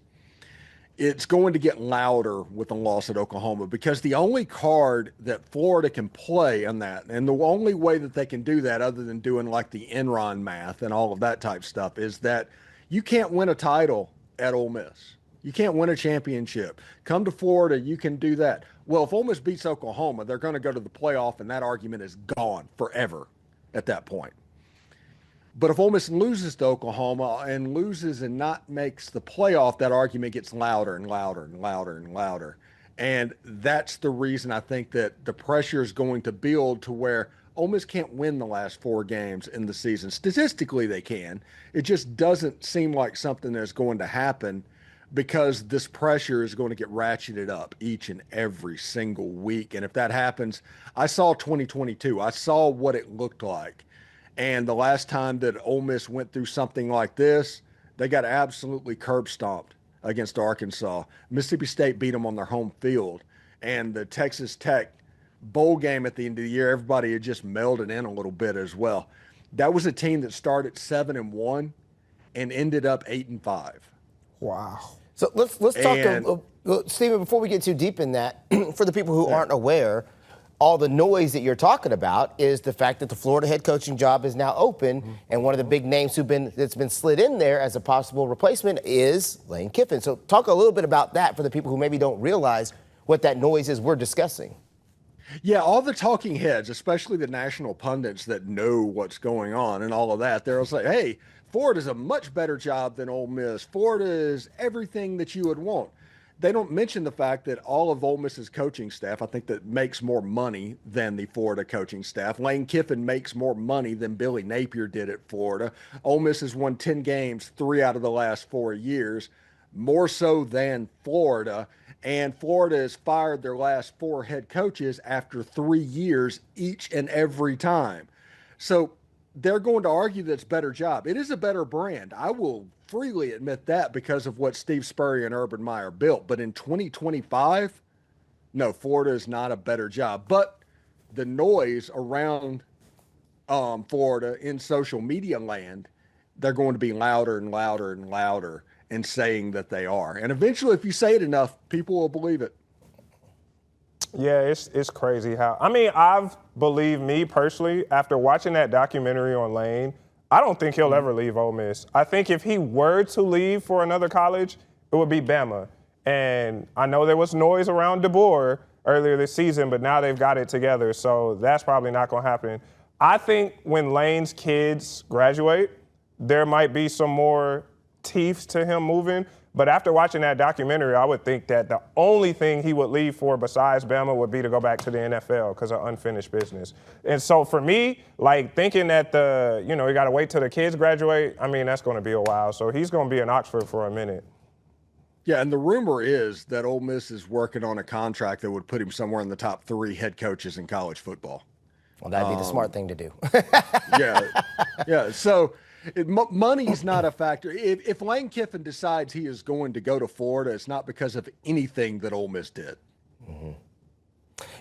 [SPEAKER 4] it's going to get louder with the loss at Oklahoma, because the only card that Florida can play in that, and the only way that they can do that other than doing like the Enron math and all of that type stuff, is that you can't win a title at Ole Miss. You can't win a championship. Come to Florida, you can do that. Well, if Ole Miss beats Oklahoma, they're going to go to the playoff, and that argument is gone forever at that point. But if Ole Miss loses to Oklahoma and loses and not makes the playoff, that argument gets louder and louder and louder and louder. And that's the reason I think that the pressure is going to build to where Ole Miss can't win the last 4 games in the season. Statistically, they can. It just doesn't seem like something that's going to happen, because this pressure is going to get ratcheted up each and every single week. And if that happens, I saw 2022. I saw what it looked like. And the last time that Ole Miss went through something like this, they got absolutely curb stomped against Arkansas. Mississippi State beat them on their home field. And the Texas Tech bowl game at the end of the year, everybody had just melded in a little bit as well. That was a team that started 7-1 and ended up 8-5.
[SPEAKER 2] Wow.
[SPEAKER 1] So let's talk, Stephen, before we get too deep in that, for the people who aren't aware, all the noise that you're talking about is the fact that the Florida head coaching job is now open, and one of the big names that's been slid in there as a possible replacement is Lane Kiffin. So talk a little bit about that for the people who maybe don't realize what that noise is we're discussing.
[SPEAKER 4] Yeah, all the talking heads, especially the national pundits that know what's going on and all of that, they'll say, hey, Florida's a much better job than Ole Miss. Florida is everything that you would want. They don't mention the fact that all of Ole Miss's coaching staff, I think, that makes more money than the Florida coaching staff. Lane Kiffin makes more money than Billy Napier did at Florida. Ole Miss has won 10 games 3 out of the last 4 years, more so than Florida. And Florida has fired their last 4 head coaches after 3 years each and every time. So they're going to argue that it's a better job. It is a better brand. I will freely admit that because of what Steve Spurrier and Urban Meyer built. But in 2025, no, Florida is not a better job. But the noise around Florida in social media land, they're going to be louder and louder and louder in saying that they are. And eventually, if you say it enough, people will believe it.
[SPEAKER 2] Yeah, it's crazy how. I mean, I've believed me personally after watching that documentary on Lane. I don't think he'll ever leave Ole Miss. I think if he were to leave for another college, it would be Bama. And I know there was noise around DeBoer earlier this season, but now they've got it together, so that's probably not going to happen. I think when Lane's kids graduate, there might be some more teeth to him moving. But after watching that documentary, I would think that the only thing he would leave for besides Bama would be to go back to the NFL because of unfinished business. And so for me, like thinking that you got to wait till the kids graduate, I mean, that's going to be a while. So he's going to be in Oxford for a minute.
[SPEAKER 4] Yeah, and the rumor is that Ole Miss is working on a contract that would put him somewhere in the top 3 head coaches in college football.
[SPEAKER 1] Well, that'd be the smart thing to do.
[SPEAKER 4] Yeah. So money's not a factor. If Lane Kiffin decides he is going to go to Florida, it's not because of anything that Ole Miss did.
[SPEAKER 1] Mm-hmm.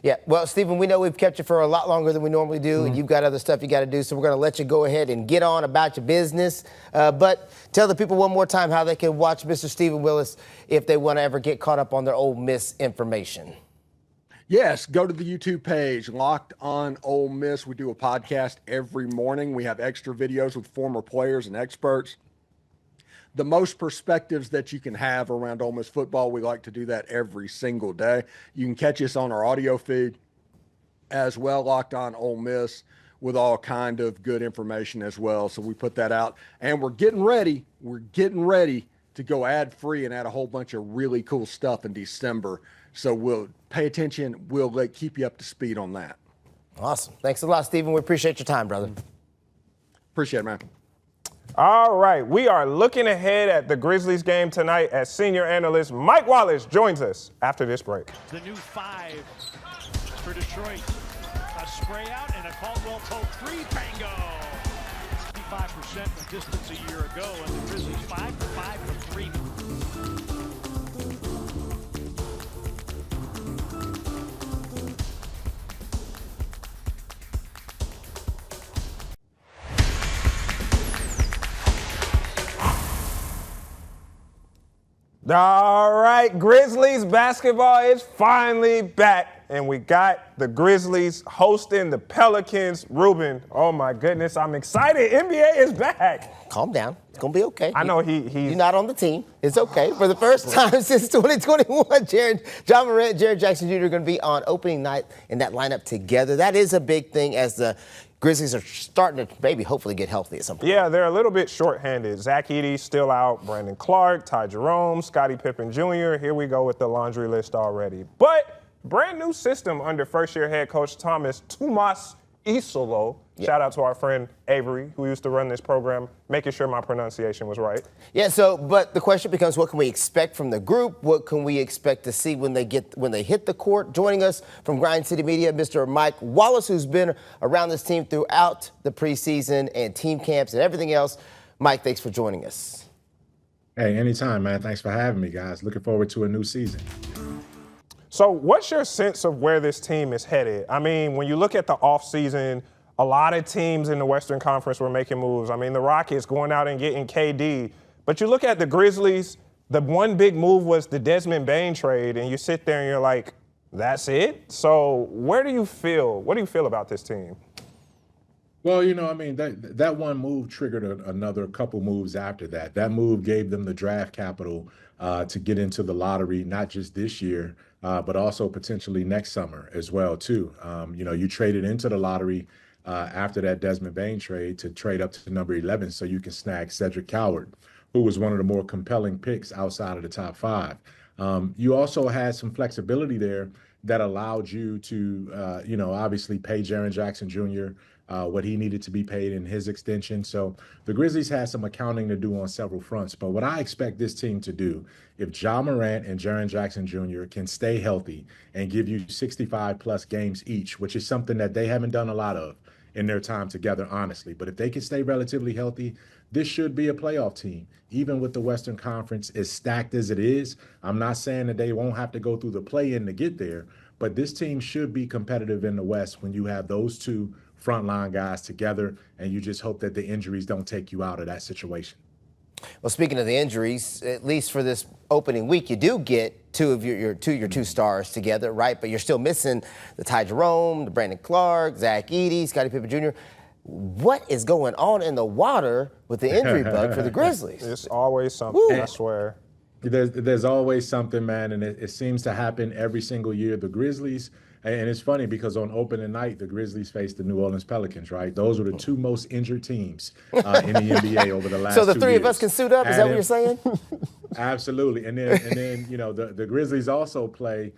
[SPEAKER 1] Yeah, well, Stephen, we know we've kept you for a lot longer than we normally do, and you've got other stuff you got to do, so we're going to let you go ahead and get on about your business. But tell the people one more time how they can watch Mr. Stephen Willis if they want to ever get caught up on their Ole Miss information.
[SPEAKER 4] Yes, go to the YouTube page, Locked On Ole Miss. We do a podcast every morning. We have extra videos with former players and experts. The most perspectives that you can have around Ole Miss football, we like to do that every single day. You can catch us on our audio feed as well, Locked On Ole Miss, with all kind of good information as well. So we put that out, and we're getting ready to go ad-free and add a whole bunch of really cool stuff in December. So we'll pay attention. We'll keep you up to speed on that.
[SPEAKER 1] Awesome. Thanks a lot, Stephen. We appreciate your time, brother.
[SPEAKER 4] Appreciate it, man.
[SPEAKER 2] All right, we are looking ahead at the Grizzlies game tonight as senior analyst Mike Wallace joins us after this break.
[SPEAKER 5] The new 5 for Detroit. A spray out and a Caldwell Pope 3, bango. 55% the distance a year ago, and the Grizzlies 5 for 5 from 3.
[SPEAKER 2] All right, Grizzlies basketball is finally back, and we got the Grizzlies hosting the Pelicans. Ruben, oh my goodness, I'm excited. NBA is back.
[SPEAKER 1] Calm down. It's going to be okay.
[SPEAKER 2] I know he's
[SPEAKER 1] You're not on the team. It's okay. For the first time since 2021, John Morant, Jaren Jackson Jr. are going to be on opening night in that lineup together. That is a big thing as the Grizzlies are starting to maybe hopefully get healthy at some point.
[SPEAKER 2] Yeah, they're a little bit shorthanded. Zach Edey's still out. Brandon Clark, Ty Jerome, Scottie Pippen Jr. Here we go with the laundry list already. But brand new system under first-year head coach Thomas Isolo. Shout out to our friend Avery, who used to run this program, making sure my pronunciation was right.
[SPEAKER 1] Yeah, so, but the question becomes, what can we expect from the group? What can we expect to see when they hit the court? Joining us from Grind City Media, Mr. Mike Wallace, who's been around this team throughout the preseason and team camps and everything else. Mike, thanks for joining us.
[SPEAKER 6] Hey, anytime, man. Thanks for having me, guys. Looking forward to a new season.
[SPEAKER 2] So what's your sense of where this team is headed? I mean, when you look at the offseason, a lot of teams in the Western Conference were making moves. I mean, the Rockets going out and getting KD. But you look at the Grizzlies, the one big move was the Desmond Bane trade, and you sit there and you're like, that's it? So what do you feel about this team?
[SPEAKER 6] Well, I mean, that one move triggered another couple moves after that. That move gave them the draft capital to get into the lottery, not just this year, but also potentially next summer as well, too. You traded into the lottery after that Desmond Bane trade to trade up to number 11 so you can snag Cedric Coward, who was one of the more compelling picks outside of the top 5. You also had some flexibility there that allowed you to, obviously pay Jaren Jackson Jr. What he needed to be paid in his extension. So the Grizzlies had some accounting to do on several fronts. But what I expect this team to do, if Ja Morant and Jaren Jackson Jr. can stay healthy and give you 65-plus games each, which is something that they haven't done a lot of in their time together, honestly. But if they can stay relatively healthy, this should be a playoff team. Even with the Western Conference as stacked as it is, I'm not saying that they won't have to go through the play-in to get there, but this team should be competitive in the West when you have those two frontline guys together, and you just hope that the injuries don't take you out of that situation.
[SPEAKER 1] Well, speaking of the injuries, at least for this opening week, you do get two of your two stars together, right? But you're still missing the Ty Jerome, the Brandon Clark, Zach Edey, Scottie Pippen Jr. What is going on in the water with the injury bug for the Grizzlies?
[SPEAKER 2] It's always something, I swear.
[SPEAKER 6] There's always something, man, and it seems to happen every single year. The Grizzlies, and it's funny because on opening night, the Grizzlies faced the New Orleans Pelicans, right? Those were the two most injured teams in the NBA over the last 2 years.
[SPEAKER 1] So the three of us can suit up? Is that what you're saying?
[SPEAKER 6] Absolutely. And then the Grizzlies also play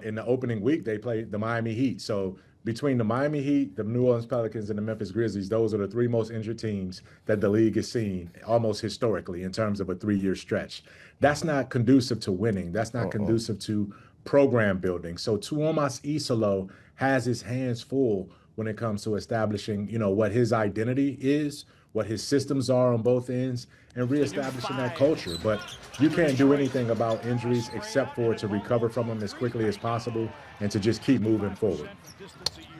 [SPEAKER 6] in the opening week, they play the Miami Heat. So between the Miami Heat, the New Orleans Pelicans, and the Memphis Grizzlies, those are the three most injured teams that the league has seen almost historically in terms of a 3-year stretch. That's not conducive to winning. That's not conducive to program building. So Thomas Isolo has his hands full when it comes to establishing, what his identity is, what his systems are on both ends, and reestablishing that culture. But you can't do anything about injuries except for to recover from them as quickly as possible and to just keep moving forward.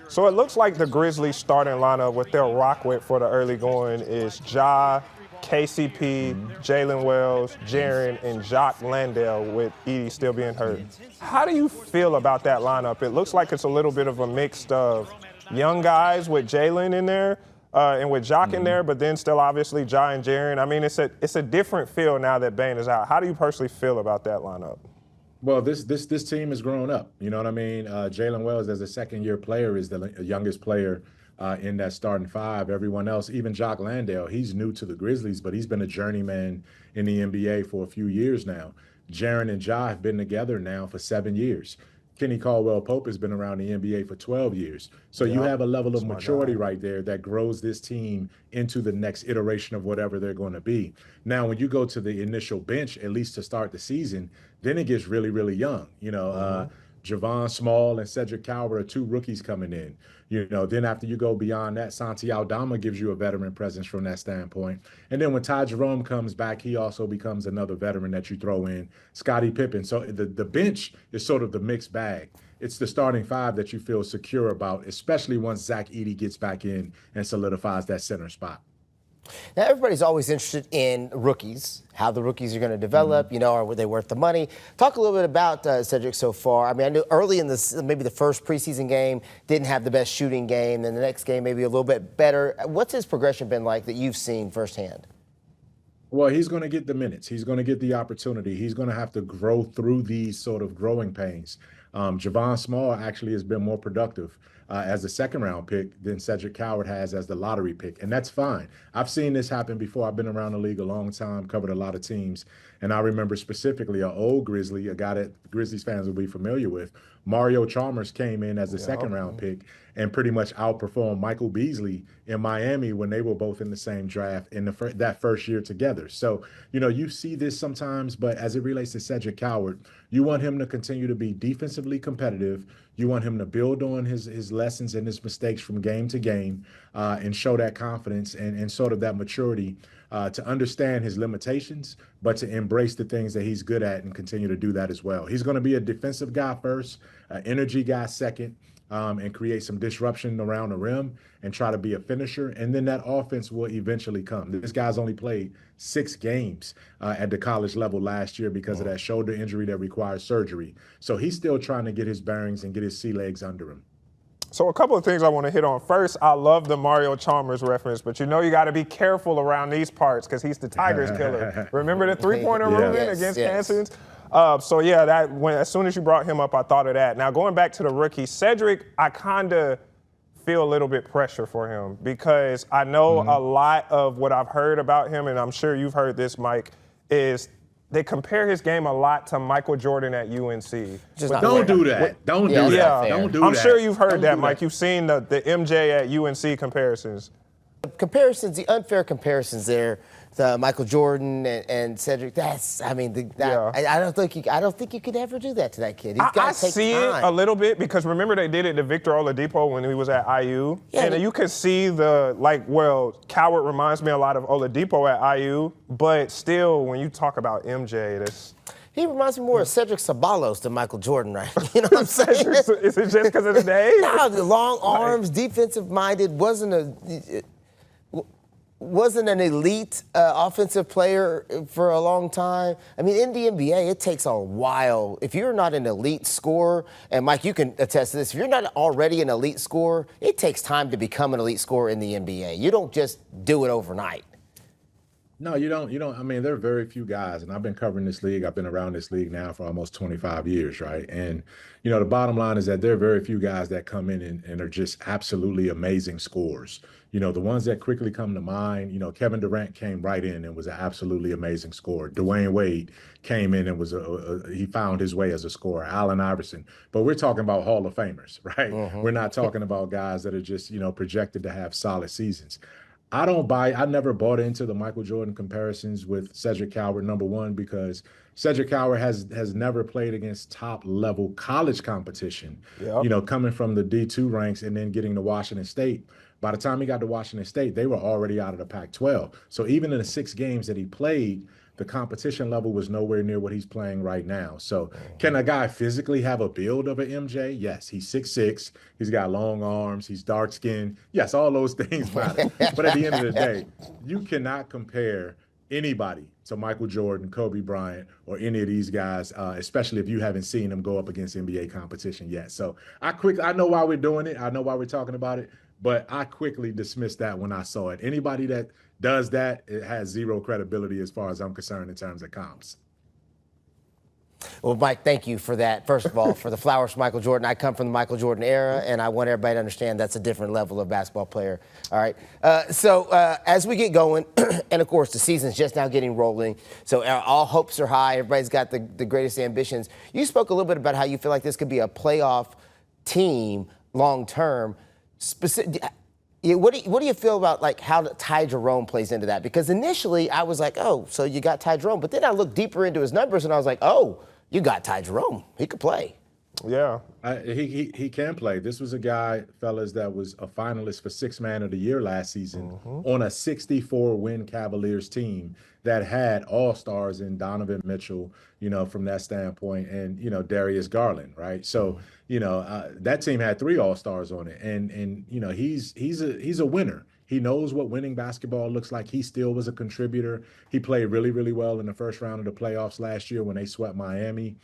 [SPEAKER 2] So it looks like the Grizzlies starting lineup, what they'll rock with for the early going is Ja, KCP, Jalen Wells, Jaren, and Jock Landale, with Edey still being hurt. How do you feel about that lineup? It looks like it's a little bit of a mix of young guys with Jalen in there and with Jock in there, but then still obviously Ja and Jaren. I mean, it's a different feel now that Bane is out. How do you personally feel about that lineup?
[SPEAKER 6] Well, this team has grown up. You know what I mean? Jalen Wells, as a second-year player, is the youngest player in that starting 5. Everyone else, even Jock Landale, he's new to the Grizzlies, but he's been a journeyman in the NBA for a few years now. Jaren and Ja have been together now for 7 years. Kenny Caldwell-Pope has been around the NBA for 12 years. So you have a level of maturity right there that grows this team into the next iteration of whatever they're going to be. Now, when you go to the initial bench, at least to start the season, then it gets really, really young. Javon Small and Cedric Coward are 2 rookies coming in. Then after you go beyond that, Santi Aldama gives you a veteran presence from that standpoint. And then when Ty Jerome comes back, he also becomes another veteran that you throw in, Scottie Pippen. So the bench is sort of the mixed bag. It's the starting 5 that you feel secure about, especially once Zach Edey gets back in and solidifies that center spot.
[SPEAKER 1] Now, everybody's always interested in rookies, how the rookies are going to develop, are they worth the money? Talk a little bit about Cedric so far. I mean, I knew early in this, maybe the first preseason game, didn't have the best shooting game, then the next game maybe a little bit better. What's his progression been like that you've seen firsthand?
[SPEAKER 6] Well, he's going to get the minutes. He's going to get the opportunity. He's going to have to grow through these sort of growing pains. Javon Small actually has been more productive as a second-round pick than Cedric Coward has as the lottery pick, and that's fine. I've seen this happen before. I've been around the league a long time, covered a lot of teams, and I remember specifically an old Grizzly, a guy that Grizzlies fans will be familiar with. Mario Chalmers came in as a second-round pick, and pretty much outperformed Michael Beasley in Miami when they were both in the same draft in that first year together. So, you see this sometimes, but as it relates to Cedric Coward, you want him to continue to be defensively competitive. You want him to build on his lessons and his mistakes from game to game and show that confidence and sort of that maturity to understand his limitations, but to embrace the things that he's good at and continue to do that as well. He's going to be a defensive guy first, an energy guy second, and create some disruption around the rim and try to be a finisher. And then that offense will eventually come. This guy's only played 6 games at the college level last year because of that shoulder injury that requires surgery. So he's still trying to get his bearings and get his sea legs under him.
[SPEAKER 2] So a couple of things I want to hit on. First, I love the Mario Chalmers reference, but you got to be careful around these parts because he's the Tigers killer. Remember the three-pointer movement against Kansas? So yeah, as soon as you brought him up, I thought of that. Now going back to the rookie, Cedric, I kind of feel a little bit pressure for him because I know a lot of what I've heard about him, and I'm sure you've heard this, Mike, is they compare his game a lot to Michael Jordan at UNC.
[SPEAKER 6] Don't do that. Don't do that. Don't do that.
[SPEAKER 2] I'm sure you've heard that, Mike. You've seen the MJ at UNC comparisons.
[SPEAKER 1] The unfair comparisons there, the Michael Jordan and Cedric. I don't think you could ever do that to that kid. He's got to take
[SPEAKER 2] see
[SPEAKER 1] time.
[SPEAKER 2] It a little bit because remember they did it to Victor Oladipo when he was at IU, and you can see Coward reminds me a lot of Oladipo at IU, but still when you talk about MJ,
[SPEAKER 1] he reminds me more of Cedric Sabalos than Michael Jordan, right? You know what I'm saying?
[SPEAKER 2] Is it just because of the day?
[SPEAKER 1] No, the long arms, defensive-minded, wasn't an elite offensive player for a long time. I mean, in the NBA, it takes a while. If you're not an elite scorer, and Mike, you can attest to this, if you're not already an elite scorer, it takes time to become an elite scorer in the NBA. You don't just do it overnight.
[SPEAKER 6] No, you don't. I mean, there are very few guys, and I've been covering this league. I've been around this league now for almost 25 years, right? And, the bottom line is that there are very few guys that come in and are just absolutely amazing scorers. The ones that quickly come to mind, Kevin Durant came right in and was an absolutely amazing scorer. Dwayne Wade came in and was he found his way as a scorer. Allen Iverson. But we're talking about Hall of Famers, right? We're not talking about guys that are just, projected to have solid seasons. I never bought into the Michael Jordan comparisons with Cedric Coward, number one, because Cedric Coward has never played against top-level college competition, coming from the D2 ranks and then getting to Washington State. By the time he got to Washington State, they were already out of the Pac-12. So even in the 6 games that he played, the competition level was nowhere near what he's playing right now. So can a guy physically have a build of an MJ? Yes, he's 6'6". He's got long arms. He's dark-skinned. Yes, all those things matter. But at the end of the day, you cannot compare anybody to Michael Jordan, Kobe Bryant, or any of these guys, especially if you haven't seen them go up against NBA competition yet. So I know why we're doing it. I know why we're talking about it. But I quickly dismissed that when I saw it. Anybody that does that, it has zero credibility as far as I'm concerned in terms of comps.
[SPEAKER 1] Well, Mike, thank you for that. First of all, for the flowers for Michael Jordan. I come from the Michael Jordan era, and I want everybody to understand that's a different level of basketball player. All right. So as we get going, and of course the season's just now getting rolling, so all hopes are high. Everybody's got the greatest ambitions. You spoke a little bit about how you feel like this could be a playoff team long term. What do you feel about how Ty Jerome plays into that? Because initially I was like, oh, so you got Ty Jerome. But then I looked deeper into his numbers and I was like, oh, you got Ty Jerome. He could play.
[SPEAKER 2] Yeah.
[SPEAKER 6] He can play. This was a guy, fellas, that was a finalist for Sixth Man of the Year last season on a 64-win Cavaliers team that had all-stars in Donovan Mitchell, from that standpoint, and, Darius Garland, right? So, that team had 3 all-stars on it. And he's a winner. He knows what winning basketball looks like. He still was a contributor. He played really, really well in the first round of the playoffs last year when they swept Miami.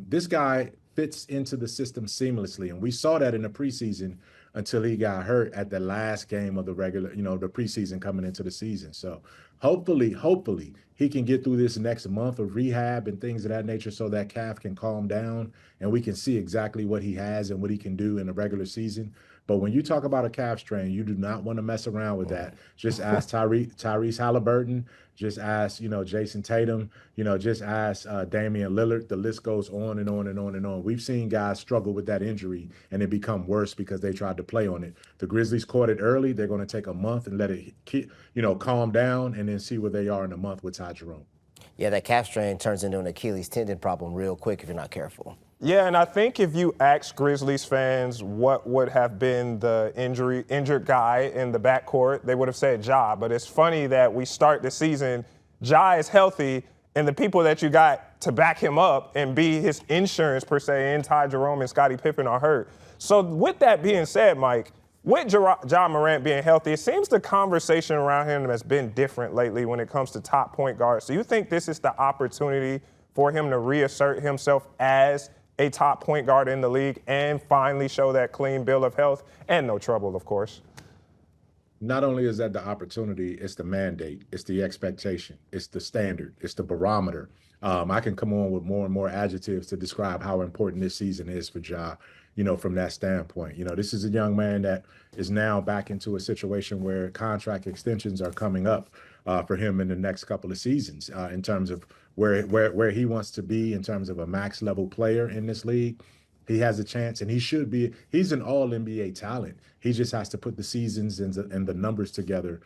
[SPEAKER 6] This guy fits into the system seamlessly, and we saw that in the preseason until he got hurt at the last game of the regular, the preseason coming into the season. So hopefully he can get through this next month of rehab and things of that nature so that calf can calm down and we can see exactly what he has and what he can do in the regular season. But when you talk about a calf strain, you do not want to mess around with that. Just ask Tyrese Halliburton. Just ask, Jason Tatum. Just ask Damian Lillard. The list goes on and on and on and on. We've seen guys struggle with that injury, and it become worse because they tried to play on it. The Grizzlies caught it early. They're going to take a month and let it, calm down, and then see where they are in a month with Ty Jerome.
[SPEAKER 1] Yeah, that calf strain turns into an Achilles tendon problem real quick if you're not careful.
[SPEAKER 2] Yeah, and I think if you ask Grizzlies fans what would have been the injured guy in the backcourt, they would have said Ja. But it's funny that we start the season, Ja is healthy, and the people that you got to back him up and be his insurance, per se, in Ty Jerome and Scottie Pippen are hurt. So with that being said, Mike, with Ja Morant being healthy, it seems the conversation around him has been different lately when it comes to top point guards. Do you think this is the opportunity for him to reassert himself as a top point guard in the league and finally show that clean bill of health and no trouble, of course?
[SPEAKER 6] Not only is that the opportunity, it's the mandate, it's the expectation, it's the standard, it's the barometer. I can come on with more and more adjectives to describe how important this season is for Ja, from that standpoint. This is a young man that is now back into a situation where contract extensions are coming up for him in the next couple of seasons in terms of where he wants to be in terms of a max level player in this league. He has a chance, and he's an all-NBA talent. He just has to put the seasons and the numbers together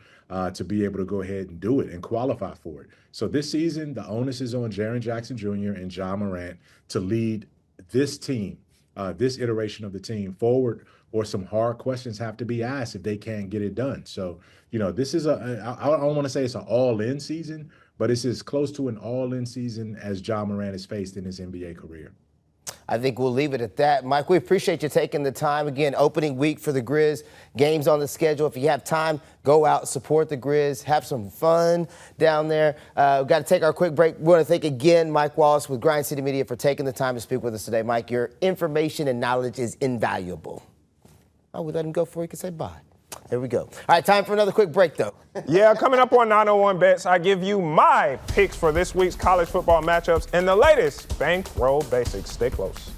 [SPEAKER 6] to be able to go ahead and do it and qualify for it. So this season, the onus is on Jaren Jackson Jr. and Ja Morant to lead this team, this iteration of the team forward, or some hard questions have to be asked if they can't get it done. So, this is I don't want to say it's an all-in season, but it's as close to an all-in season as Ja Morant has faced in his NBA career.
[SPEAKER 1] I think we'll leave it at that. Mike, we appreciate you taking the time. Again, opening week for the Grizz. Games on the schedule. If you have time, go out, support the Grizz, have some fun down there. We've got to take our quick break. We want to thank again Mike Wallace with Grind City Media for taking the time to speak with us today. Mike, your information and knowledge is invaluable. Oh, we let him go before he can say bye. There we go. All right, time for another quick break, though.
[SPEAKER 2] Yeah, coming up on 901 Bets, I give you my picks for this week's college football matchups and the latest bankroll basics. Stay close.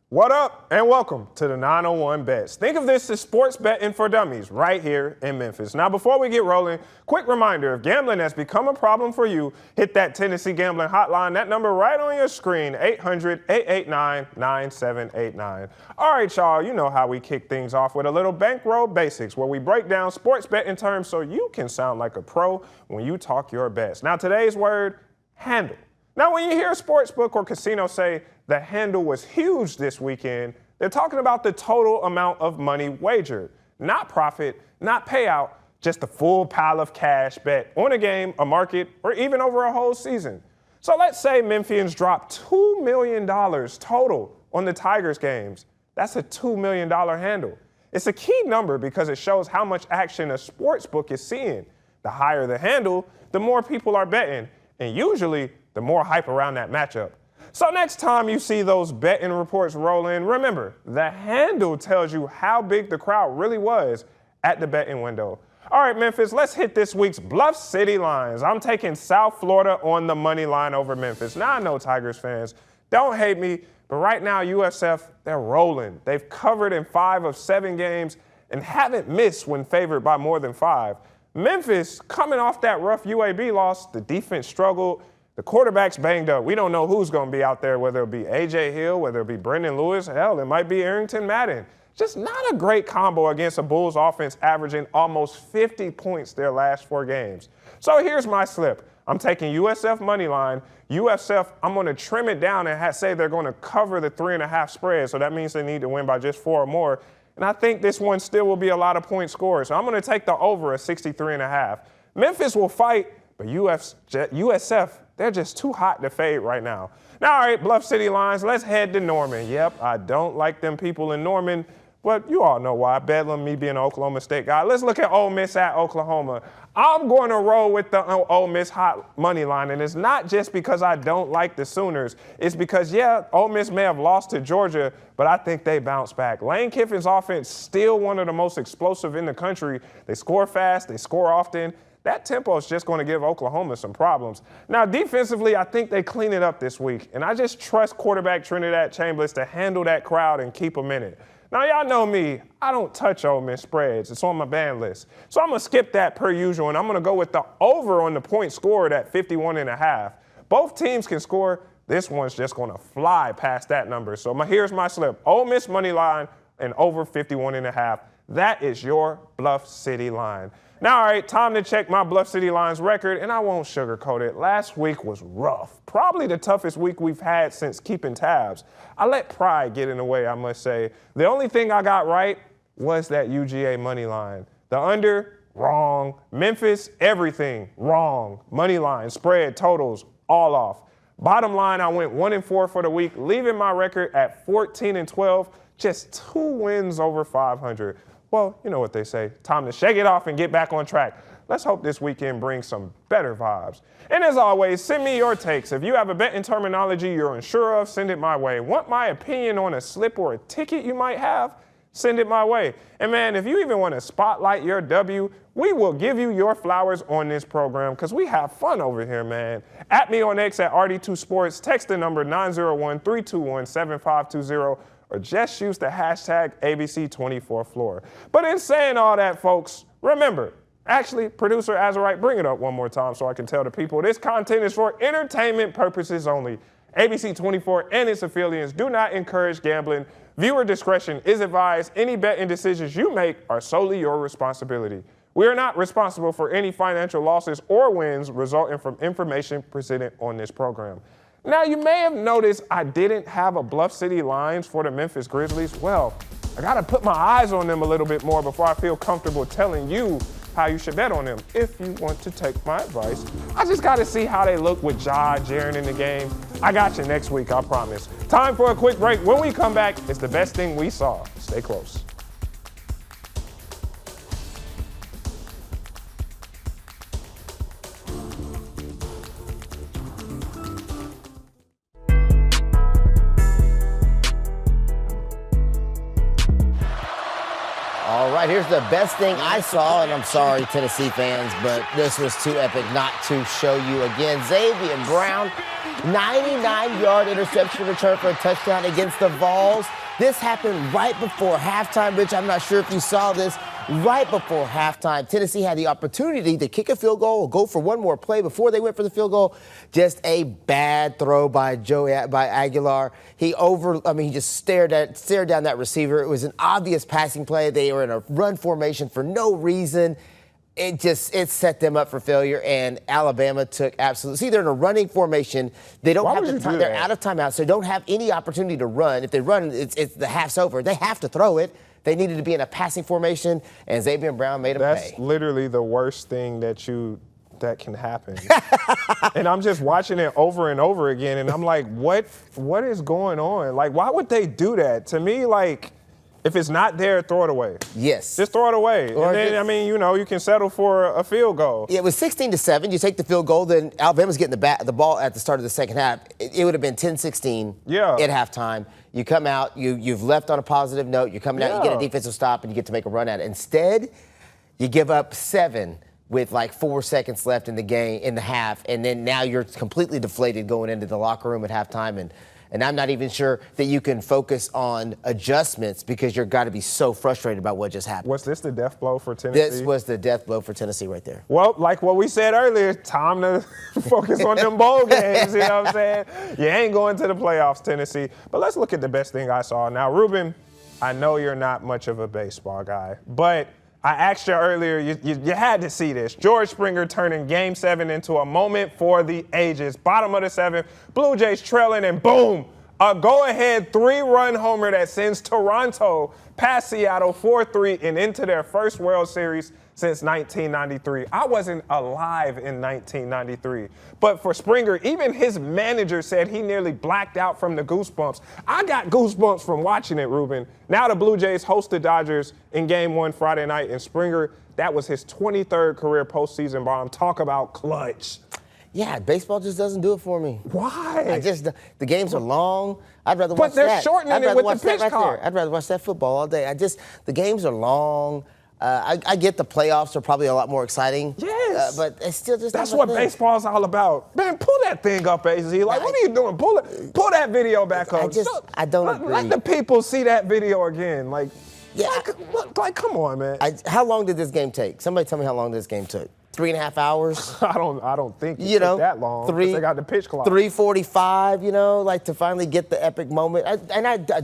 [SPEAKER 2] What up, and welcome to the 901 Bets. Think of this as sports betting for dummies right here in Memphis. Now, before we get rolling, quick reminder, if gambling has become a problem for you, hit that Tennessee Gambling Hotline, that number right on your screen, 800-889-9789. All right, y'all, you know how we kick things off with a little bankroll basics, where we break down sports betting terms so you can sound like a pro when you talk your bets. Now, today's word, handle. Now, when you hear a sportsbook or casino say the handle was huge this weekend, they're talking about the total amount of money wagered. Not profit, not payout, just the full pile of cash bet on a game, a market, or even over a whole season. So let's say Memphians dropped $2 million total on the Tigers games. That's a $2 million handle. It's a key number because it shows how much action a sportsbook is seeing. The higher the handle, the more people are betting, and usually the more hype around that matchup. So next time you see those betting reports roll in, remember, the handle tells you how big the crowd really was at the betting window. All right, Memphis, let's hit this week's Bluff City lines. I'm taking South Florida on the money line over Memphis. Now, I know Tigers fans, don't hate me, but right now USF, they're rolling. They've covered in 5 of 7 games and haven't missed when favored by more than 5. Memphis, coming off that rough UAB loss, the defense struggled. The quarterback's banged up. We don't know who's going to be out there, whether it be A.J. Hill, whether it be Brendan Lewis. Hell, it might be Arrington Madden. Just not a great combo against a Bulls offense averaging almost 50 points their last 4 games. So here's my slip. I'm taking USF money line. USF, I'm going to trim it down and say they're going to cover the 3.5 spread. So that means they need to win by just 4 or more. And I think this one still will be a lot of point scores. So I'm going to take the over at 63.5. Memphis will fight, but USF, they're just too hot to fade right now. Now, all right, Bluff City lines, let's head to Norman. Yep, I don't like them people in Norman, But you all know why. Bedlam, me being an Oklahoma State guy. Let's look at Ole Miss at Oklahoma. I'm going to roll with the Ole Miss hot money line, and it's not just because I don't like the Sooners. It's because, yeah, Ole Miss may have lost to Georgia, but I think they bounce back. Lane Kiffin's offense still one of the most explosive in the country. They score fast. They score often. That tempo is just going to give Oklahoma some problems. Now, defensively, I think they clean it up this week, and I just trust quarterback Trinidad Chambers to handle that crowd and keep them in it. Now, y'all know me. I don't touch Ole Miss spreads. It's on my ban list. So I'm going to skip that per usual, and I'm going to go with the over on the point scored at 51.5. Both teams can score. This one's just going to fly past that number. So here's my slip. Ole Miss money line and over 51.5. That is your Bluff City line. Now, all right, time to check my Bluff City Lions record, and I won't sugarcoat it. Last week was rough. Probably the toughest week we've had since keeping tabs. I let pride get in the way, I must say. The only thing I got right was that UGA money line. The under, wrong. Memphis, everything, wrong. Money line, spread, totals, all off. Bottom line, I went 1-4 for the week, leaving my record at 14-12, just 2 wins over 500. Well, you know what they say. Time to shake it off and get back on track. Let's hope this weekend brings some better vibes. And as always, send me your takes. If you have a betting terminology you're unsure of, send it my way. Want my opinion on a slip or a ticket you might have? Send it my way. And man, if you even want to spotlight your W, we will give you your flowers on this program because we have fun over here, man. At me on X at RD2Sports, text the number 901-321-7520, or just use the hashtag ABC24Floor. But in saying all that, folks, remember, actually, producer Azarite, bring it up one more time so I can tell the people this content is for entertainment purposes only. ABC24 and its affiliates do not encourage gambling. Viewer discretion is advised. Any betting decisions you make are solely your responsibility. We are not responsible for any financial losses or wins resulting from information presented on this program. Now, you may have noticed I didn't have a Bluff City Lions for the Memphis Grizzlies. Well, I got to put my eyes on them a little bit more before I feel comfortable telling you how you should bet on them if you want to take my advice. I just got to see how they look with Ja Jaren in the game. I got you next week, I promise. Time for a quick break. When we come back, it's the best thing we saw. Stay close.
[SPEAKER 1] All right, here's the best thing I saw, and I'm sorry, Tennessee fans, but this was too epic not to show you again. Xavier Brown, 99-yard interception return for a touchdown against the Vols. This happened right before halftime. Rich, I'm not sure if you saw this. Right before halftime, Tennessee had the opportunity to kick a field goal or go for one more play before they went for the field goal. Just a bad throw by Aguilar. He just stared down that receiver. It was an obvious passing play. They were in a run formation for no reason. It set them up for failure, and Alabama took absolutely. See, they're in a running formation. They don't have the time. They're out of timeout, so they don't have any opportunity to run. If they run, it's the half's over. They have to throw it. They needed to be in a passing formation, and Xavier Brown made them pay.
[SPEAKER 2] That's literally the worst thing that can happen. And I'm just watching it over and over again, and I'm like, what is going on? Like, why would they do that? To me, like, if it's not there, throw it away.
[SPEAKER 1] Yes.
[SPEAKER 2] Just throw it away.
[SPEAKER 1] Or
[SPEAKER 2] and then, you can settle for a field goal.
[SPEAKER 1] Yeah, it was 16-7. You take the field goal, then Alabama's getting the ball at the start of the second half. It would have been 10-16 at halftime. You come out, you've left on a positive note. You're coming out, you get a defensive stop, and you get to make a run at it. Instead, you give up 7 with like 4 seconds left in the game, in the half, and then now you're completely deflated going into the locker room at halftime. And I'm not even sure that you can focus on adjustments because you're got to be so frustrated about what just happened.
[SPEAKER 2] Was this the death blow for Tennessee?
[SPEAKER 1] This was the death blow for Tennessee right there.
[SPEAKER 2] Well, like what we said earlier, time to focus on them bowl games, you know what I'm saying? You ain't going to the playoffs, Tennessee. But let's look at the best thing I saw. Now, Ruben, I know you're not much of a baseball guy, but I asked you earlier, you had to see this. George Springer turning Game 7 into a moment for the ages. Bottom of the 7th, Blue Jays trailing, and boom, A go-ahead 3-run homer that sends Toronto past Seattle 4-3 and into their first World Series since 1993. I wasn't alive in 1993. But for Springer, even his manager said he nearly blacked out from the goosebumps. I got goosebumps from watching it, Ruben. Now the Blue Jays host the Dodgers in Game 1 Friday night, and Springer, that was his 23rd career postseason bomb. Talk about clutch.
[SPEAKER 1] Yeah, baseball just doesn't do it for me.
[SPEAKER 2] Why?
[SPEAKER 1] The games are long. I'd rather watch that.
[SPEAKER 2] But they're shortening it with the pitch clock.
[SPEAKER 1] I'd rather watch that football all day. The games are long. I get the playoffs are probably a lot more exciting.
[SPEAKER 2] Yes.
[SPEAKER 1] But it's still just
[SPEAKER 2] That's
[SPEAKER 1] not my
[SPEAKER 2] what
[SPEAKER 1] thing.
[SPEAKER 2] baseball's all about. Man, pull that thing up, AZ. Like, what are you doing? Pull that video back up.
[SPEAKER 1] I don't agree.
[SPEAKER 2] Let the people see that video again. Like,
[SPEAKER 1] Yeah.
[SPEAKER 2] like come on, man.
[SPEAKER 1] How long did this game take? Somebody tell me how long this game took. 3.5 hours?
[SPEAKER 2] I don't think it took that long. 'Cause they got the pitch clock.
[SPEAKER 1] 3:45, like to finally get the epic moment.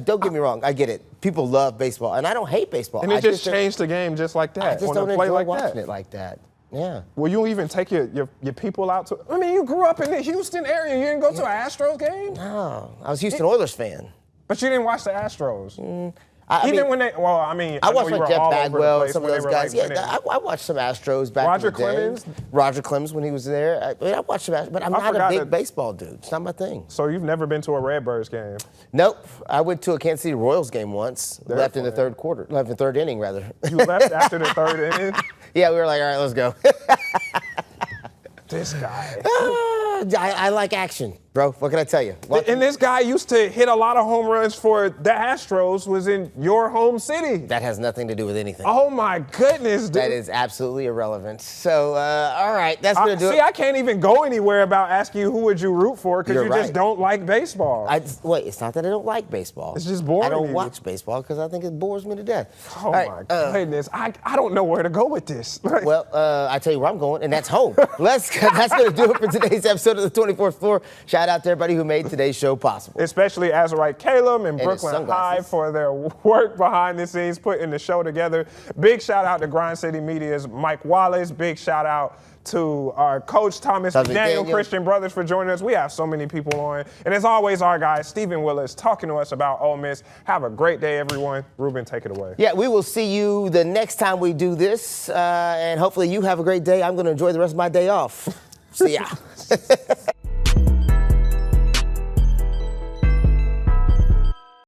[SPEAKER 1] Don't get me wrong, I get it. People love baseball, and I don't hate baseball.
[SPEAKER 2] And it just changed the game just like that.
[SPEAKER 1] I just don't enjoy watching it like that. Yeah.
[SPEAKER 2] Will you even take your people out to? I mean, you grew up in the Houston area. You didn't go to an Astros game?
[SPEAKER 1] No, I was a Houston Oilers fan.
[SPEAKER 2] But you didn't watch the Astros.
[SPEAKER 1] I
[SPEAKER 2] Even
[SPEAKER 1] mean,
[SPEAKER 2] when they, well, I mean,
[SPEAKER 1] I watched
[SPEAKER 2] know you
[SPEAKER 1] like
[SPEAKER 2] were
[SPEAKER 1] Jeff
[SPEAKER 2] all over the
[SPEAKER 1] Bagwell,
[SPEAKER 2] place
[SPEAKER 1] some of
[SPEAKER 2] when
[SPEAKER 1] those
[SPEAKER 2] they were,
[SPEAKER 1] guys.
[SPEAKER 2] like,
[SPEAKER 1] Yeah, I watched some Astros back
[SPEAKER 2] Roger
[SPEAKER 1] in the day.
[SPEAKER 2] Clemens?
[SPEAKER 1] Roger Clemens when he was there. I watched some Astros, but I'm not a
[SPEAKER 2] forgot
[SPEAKER 1] big
[SPEAKER 2] that-
[SPEAKER 1] baseball dude. It's not my thing.
[SPEAKER 2] So you've never been to a Redbirds game?
[SPEAKER 1] Nope. I went to a Kansas City Royals game once. Left in the third inning, rather.
[SPEAKER 2] You left after the third inning?
[SPEAKER 1] Yeah, we were like, all right, let's go.
[SPEAKER 2] This guy.
[SPEAKER 1] I like action, bro. What can I tell you?
[SPEAKER 2] And this guy used to hit a lot of home runs for the Astros, was in your home city.
[SPEAKER 1] That has nothing to do with anything.
[SPEAKER 2] Oh, my goodness, dude.
[SPEAKER 1] That is absolutely irrelevant. So, all right, that's going to do it.
[SPEAKER 2] See, I can't even go anywhere about asking you who would you root for because
[SPEAKER 1] You're
[SPEAKER 2] you
[SPEAKER 1] right.
[SPEAKER 2] just don't like baseball.
[SPEAKER 1] Wait, it's not that I don't like baseball.
[SPEAKER 2] It's just boring
[SPEAKER 1] I
[SPEAKER 2] to
[SPEAKER 1] don't
[SPEAKER 2] you.
[SPEAKER 1] watch baseball because I think it bores me to death.
[SPEAKER 2] Oh,
[SPEAKER 1] All right,
[SPEAKER 2] my goodness. I don't know where to go with this.
[SPEAKER 1] Well, I tell you where I'm going, and that's home. That's going to do it for today's episode of the 24th Floor. Shout out to everybody who made today's show possible.
[SPEAKER 2] Especially Azurite Caleb and
[SPEAKER 1] his
[SPEAKER 2] Brooklyn
[SPEAKER 1] sunglasses.
[SPEAKER 2] High for their work behind the scenes, putting the show together. Big shout out to Grind City Media's Mike Wallace. Big shout out to our coach, Thomas McDaniel, Christian Brothers, for joining us. We have so many people on. And as always, our guy, Stephen Willis, talking to us about Ole Miss. Have a great day, everyone. Ruben, take it away.
[SPEAKER 1] Yeah, we will see you the next time we do this, and hopefully you have a great day. I'm going to enjoy the rest of my day off. See ya.